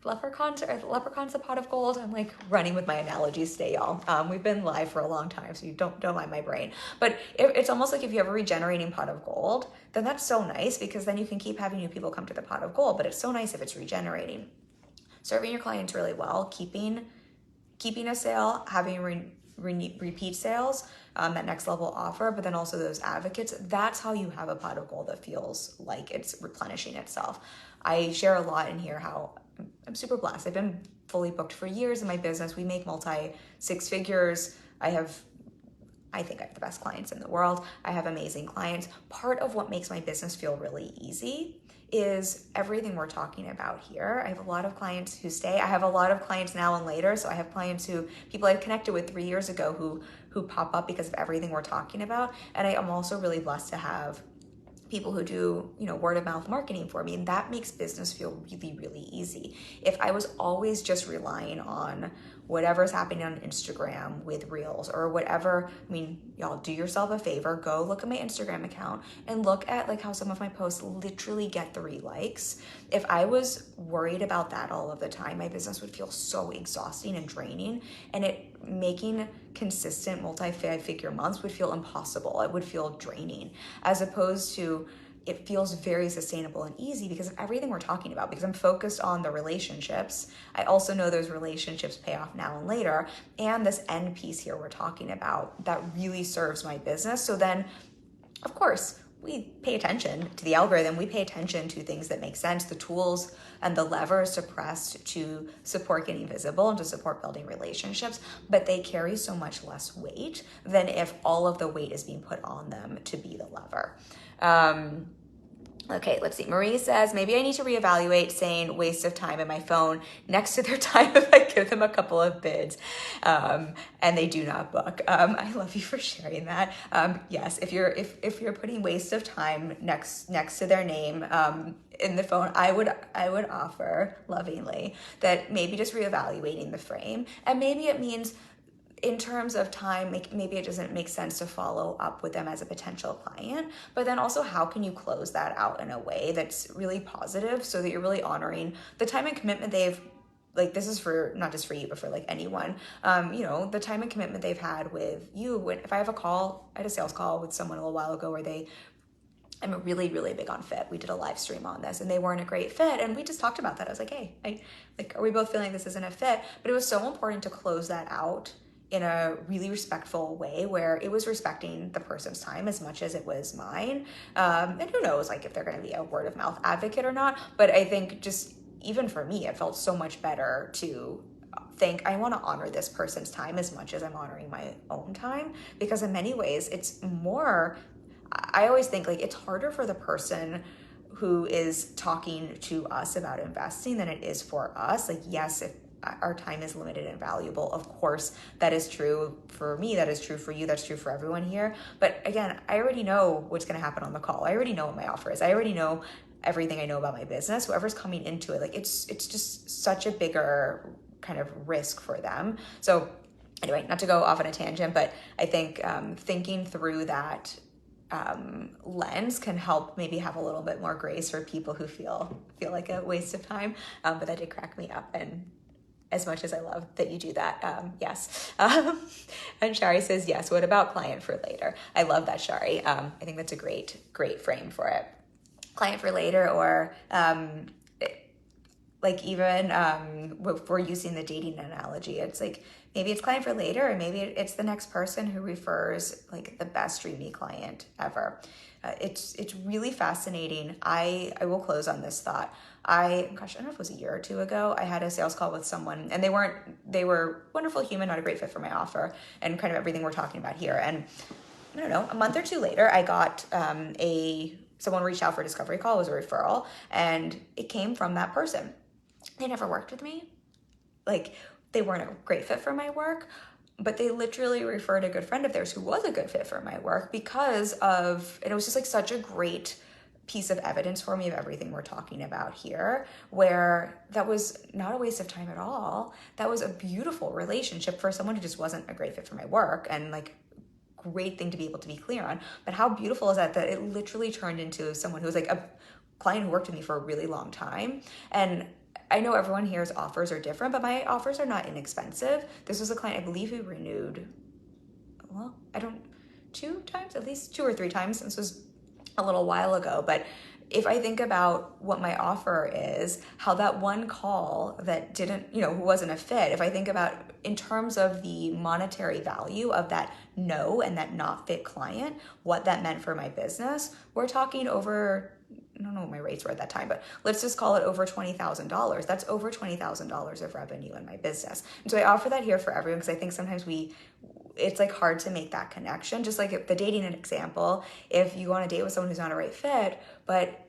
leprechauns a pot of gold. I'm like running with my analogies today, y'all. We've been live for a long time, so you don't mind my brain. But it's almost like if you have a regenerating pot of gold, then that's so nice because then you can keep having new people come to the pot of gold. But it's so nice if it's regenerating. Serving your clients really well, keeping a sale, having repeat sales, that next level offer, but then also those advocates. That's how you have a pot of gold that feels like it's replenishing itself. I share a lot in here how I'm super blessed. I've been fully booked for years in my business. We make multi-six figures. I think I have the best clients in the world. I have amazing clients. Part of what makes my business feel really easy is everything we're talking about here. I have a lot of clients who stay. I have a lot of clients now and later. So I have clients people I've connected with 3 years ago who pop up because of everything we're talking about. And I am also really blessed to have people who do, word of mouth marketing for me. And that makes business feel really, really easy. If I was always just relying on whatever's happening on Instagram with reels or whatever, y'all do yourself a favor, go look at my Instagram account and look at like how some of my posts literally get 3 likes. If I was worried about that all of the time, my business would feel so exhausting and draining, and making consistent multi-figure months would feel impossible. It would feel draining, as opposed to it feels very sustainable and easy because of everything we're talking about, because I'm focused on the relationships. I also know those relationships pay off now and later. And this end piece here we're talking about that really serves my business. So then, of course, we pay attention to the algorithm. We pay attention to things that make sense, the tools and the levers to press to support getting visible and to support building relationships, but they carry so much less weight than if all of the weight is being put on them to be the lever. Okay, let's see. Marie says, maybe I need to reevaluate saying waste of time in my phone next to their time if I give them a couple of bids and they do not book. I love you for sharing that. Yes, if you're putting waste of time next to their name in the phone, I would offer lovingly that maybe just reevaluating the frame, and maybe it means in terms of time, maybe it doesn't make sense to follow up with them as a potential client, but then also how can you close that out in a way that's really positive so that you're really honoring the time and commitment they've, like this is for not just for you, but for like anyone, the time and commitment they've had with you. If I had a sales call with someone a little while ago where I'm really, really big on fit. We did a live stream on this and they weren't a great fit. And we just talked about that. I was like, hey, are we both feeling this isn't a fit? But it was so important to close that out in a really respectful way where it was respecting the person's time as much as it was mine. And who knows, like if they're going to be a word of mouth advocate or not. But I think just even for me, it felt so much better to think I want to honor this person's time as much as I'm honoring my own time, because in many ways it's more, I always think like it's harder for the person who is talking to us about investing than it is for us. Like, yes, if our time is limited and valuable, of course, that is true for me, that is true for you, that's true for everyone here. But again, I already know what's going to happen on the call. I already know what my offer is. I already know everything I know about my business. Whoever's coming into it, like it's just such a bigger kind of risk for them. So anyway, not to go off on a tangent, but I think thinking through that lens can help maybe have a little bit more grace for people who feel like a waste of time. But that did crack me up, and as much as I love that you do that, yes. And Shari says, yes, what about client for later? I love that, Shari. I think that's a great frame for it. Client for later, or like even if we're using the dating analogy, it's like maybe it's client for later, or maybe it's the next person who refers like the best dreamy client ever. It's really fascinating. I will close on this thought. I don't know if it was a year or two ago, I had a sales call with someone, and they were wonderful human, not a great fit for my offer, and kind of everything we're talking about here. And I don't know, a month or two later, I got someone reached out for a discovery call. It was a referral, and it came from that person. They never worked with me. Like, they weren't a great fit for my work, but they literally referred a good friend of theirs who was a good fit for my work because of, and it was just like such a great piece of evidence for me of everything we're talking about here, where that was not a waste of time at all. That was a beautiful relationship for someone who just wasn't a great fit for my work, and like great thing to be able to be clear on. But how beautiful is that it literally turned into someone who was like a client who worked with me for a really long time. And I know everyone here's offers are different, but my offers are not inexpensive. This was a client, I believe, who renewed, well, at least 2 or 3 times. This was a little while ago. But if I think about what my offer is, how that one call that didn't, who wasn't a fit, if I think about in terms of the monetary value of that no and that not fit client, what that meant for my business, we're talking over, I don't know what my rates were at that time, but let's just call it over $20,000. That's over $20,000 of revenue in my business. And so I offer that here for everyone, because I think sometimes it's like hard to make that connection. Just like the dating example, if you go on a date with someone who's not a right fit, but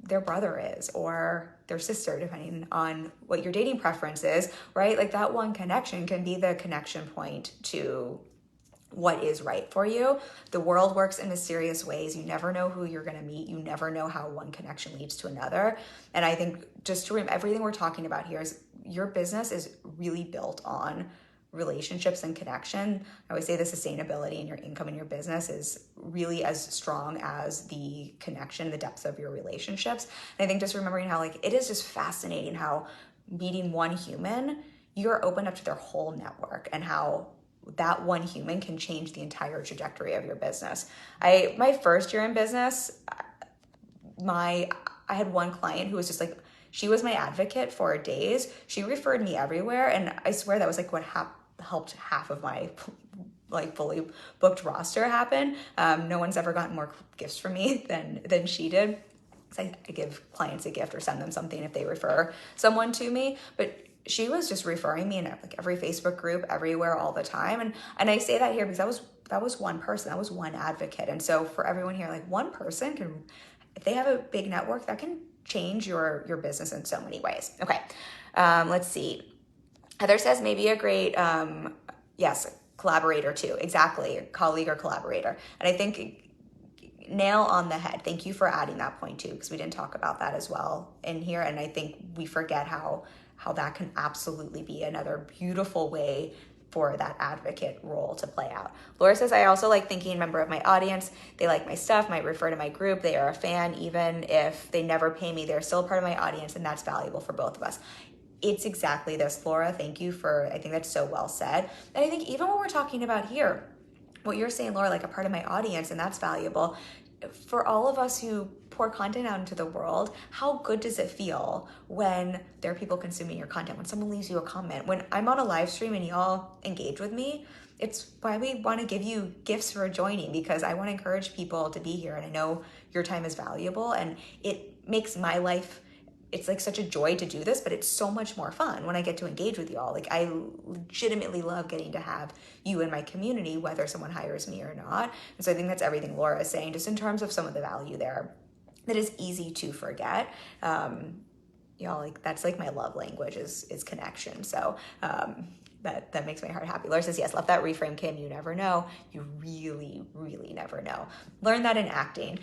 their brother is, or their sister, depending on what your dating preference is, right? Like that one connection can be the connection point to what is right for you. The world works in mysterious ways. You never know who you're going to meet. You never know how one connection leads to another. And I think just to remember, everything we're talking about here is your business is really built on relationships and connection. I always say the sustainability in your income in your business is really as strong as the connection, the depth of your relationships. And I think just remembering how like it is just fascinating how meeting one human, you're open up to their whole network, and how that one human can change the entire trajectory of your business. My first year in business, I had one client who was just like, she was my advocate for days. She referred me everywhere, and I swear that was like what helped half of my like fully booked roster happen. No one's ever gotten more gifts from me than she did. So I give clients a gift or send them something if they refer someone to me, but she was just referring me in like every Facebook group, everywhere, all the time. And I say that here because that was one person, that was one advocate. And so for everyone here, like one person can, if they have a big network, that can change your business in so many ways. Okay, let's see. Heather says maybe a great, yes, collaborator too. Exactly, a colleague or collaborator. And I think nail on the head. Thank you for adding that point too, because we didn't talk about that as well in here. And I think we forget how that can absolutely be another beautiful way for that advocate role to play out. Laura says, I also like thinking a member of my audience. They like my stuff, might refer to my group. They are a fan. Even if they never pay me, they're still part of my audience, and that's valuable for both of us. It's exactly this, Laura. Thank you I think that's so well said. And I think even what we're talking about here, what you're saying, Laura, like a part of my audience, and that's valuable. For all of us who pour content out into the world, how good does it feel when there are people consuming your content, when someone leaves you a comment, when I'm on a live stream and y'all engage with me? It's why we want to give you gifts for joining, because I want to encourage people to be here, and I know your time is valuable, and it makes my life it's like such a joy to do this, but it's so much more fun when I get to engage with y'all. Like I legitimately love getting to have you in my community, whether someone hires me or not. And so I think that's everything Laura is saying, just in terms of some of the value there that is easy to forget. Y'all, like that's like my love language is connection. So that makes my heart happy. Laura says, yes, love that reframe, Kim. You never know. You really, really never know. Learn that in acting.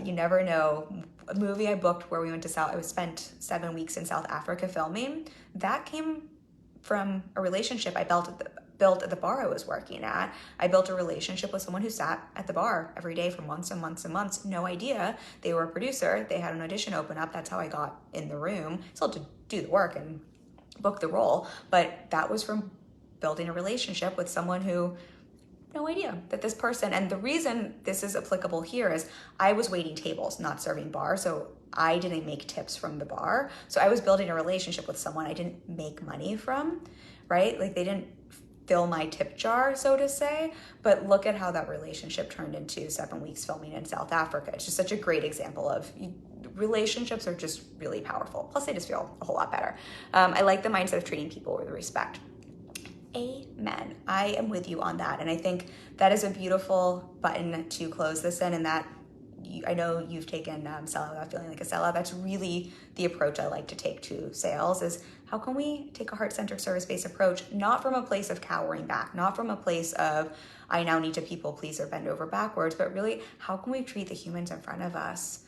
You never know. A movie I booked where we went to I spent 7 weeks in South Africa filming. That came from a relationship I built at the bar I was working at. I built a relationship with someone who sat at the bar every day for months and months and months. No idea. They were a producer. They had an audition open up. That's how I got in the room. Still to do the work and book the role. But that was from building a relationship with someone who, no idea that this person, and the reason this is applicable here is I was waiting tables, not serving bar. So I didn't make tips from the bar. So I was building a relationship with someone I didn't make money from, right? Like they didn't fill my tip jar, so to say, but look at how that relationship turned into 7 weeks filming in South Africa. It's just such a great example of relationships are just really powerful. Plus they just feel a whole lot better. I like the mindset of treating people with respect. Amen. I am with you on that. And I think that is a beautiful button to close this in, and that I know you've taken sellout without feeling like a sellout. That's really the approach I like to take to sales is how can we take a heart-centered service-based approach, not from a place of cowering back, not from a place of I now need to people please or bend over backwards, but really how can we treat the humans in front of us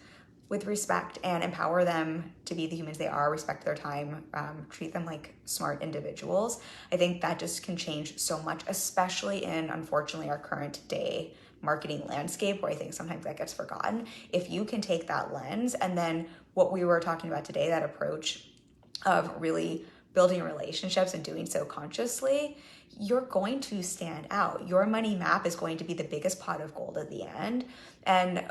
with respect and empower them to be the humans they are, respect their time, treat them like smart individuals. I think that just can change so much, especially in, unfortunately, our current day marketing landscape where I think sometimes that gets forgotten. If you can take that lens and then what we were talking about today, that approach of really building relationships and doing so consciously, you're going to stand out. Your money map is going to be the biggest pot of gold at the end. And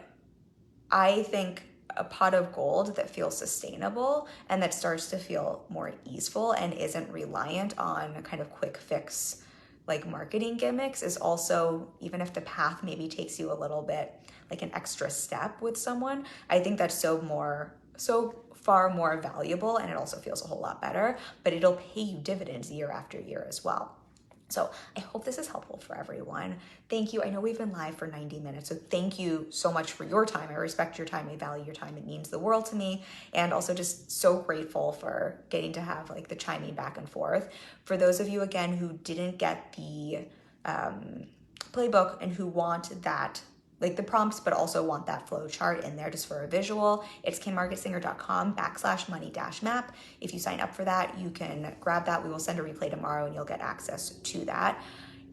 I think a pot of gold that feels sustainable and that starts to feel more easeful and isn't reliant on kind of quick fix like marketing gimmicks is also, even if the path maybe takes you a little bit like an extra step with someone, I think that's so far more valuable, and it also feels a whole lot better, but it'll pay you dividends year after year as well. So I hope this is helpful for everyone. Thank you. I know we've been live for 90 minutes, so thank you so much for your time. I respect your time. I value your time. It means the world to me. And also just so grateful for getting to have like the chiming back and forth. For those of you, again, who didn't get the playbook and who want that, like the prompts, but also want that flow chart in there just for a visual, it's kimmarketsinger.com/money-map. If you sign up for that, you can grab that. We will send a replay tomorrow and you'll get access to that.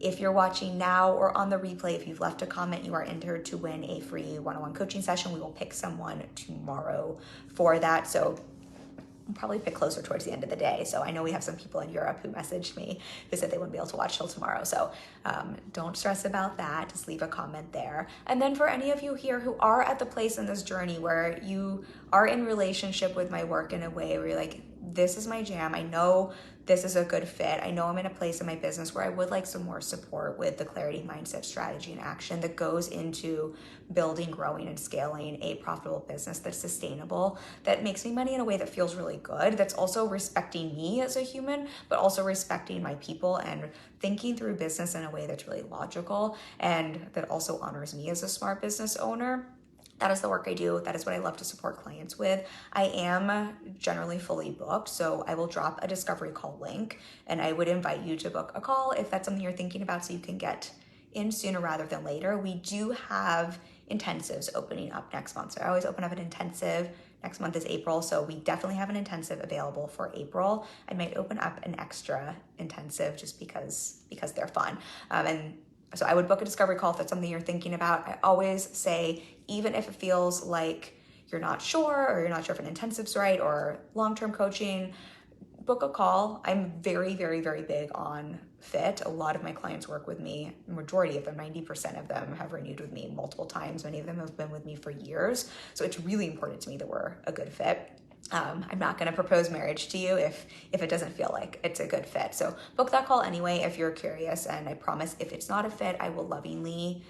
If you're watching now or on the replay, if you've left a comment, you are entered to win a free one-on-one coaching session. We will pick someone tomorrow for that. So I'll probably pick closer towards the end of the day. So I know we have some people in Europe who messaged me who said they wouldn't be able to watch till tomorrow. So don't stress about that. Just leave a comment there. And then for any of you here who are at the place in this journey where you are in relationship with my work in a way where you're like, this is my jam. I know this is a good fit. I know I'm in a place in my business where I would like some more support with the clarity, mindset, strategy, and action that goes into building, growing, and scaling a profitable business that's sustainable, that makes me money in a way that feels really good, that's also respecting me as a human, but also respecting my people and thinking through business in a way that's really logical and that also honors me as a smart business owner. That is the work I do. That is what I love to support clients with. I am generally fully booked, so I will drop a discovery call link, and I would invite you to book a call if that's something you're thinking about so you can get in sooner rather than later. We do have intensives opening up next month. So I always open up an intensive. Next month is April, so we definitely have an intensive available for April. I might open up an extra intensive just because they're fun. And so I would book a discovery call if that's something you're thinking about. I always say, even if it feels like you're not sure or you're not sure if an intensive's right or long-term coaching, book a call. I'm very, very, very big on fit. A lot of my clients work with me. Majority of them, 90% of them have renewed with me multiple times. Many of them have been with me for years. So it's really important to me that we're a good fit. I'm not going to propose marriage to you if it doesn't feel like it's a good fit. So book that call anyway if you're curious. And I promise if it's not a fit, I will lovingly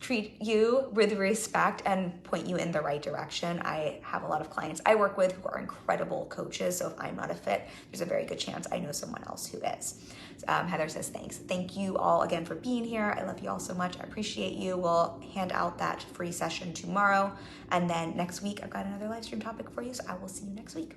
treat you with respect and point you in the right direction. I have a lot of clients I work with who are incredible coaches, so if I'm not a fit, there's a very good chance I know someone else who is. Heather says thanks. Thank you all again for being here. I love you all so much. I appreciate you. We'll hand out that free session tomorrow, and then next week I've got another live stream topic for you, so I will see you next week.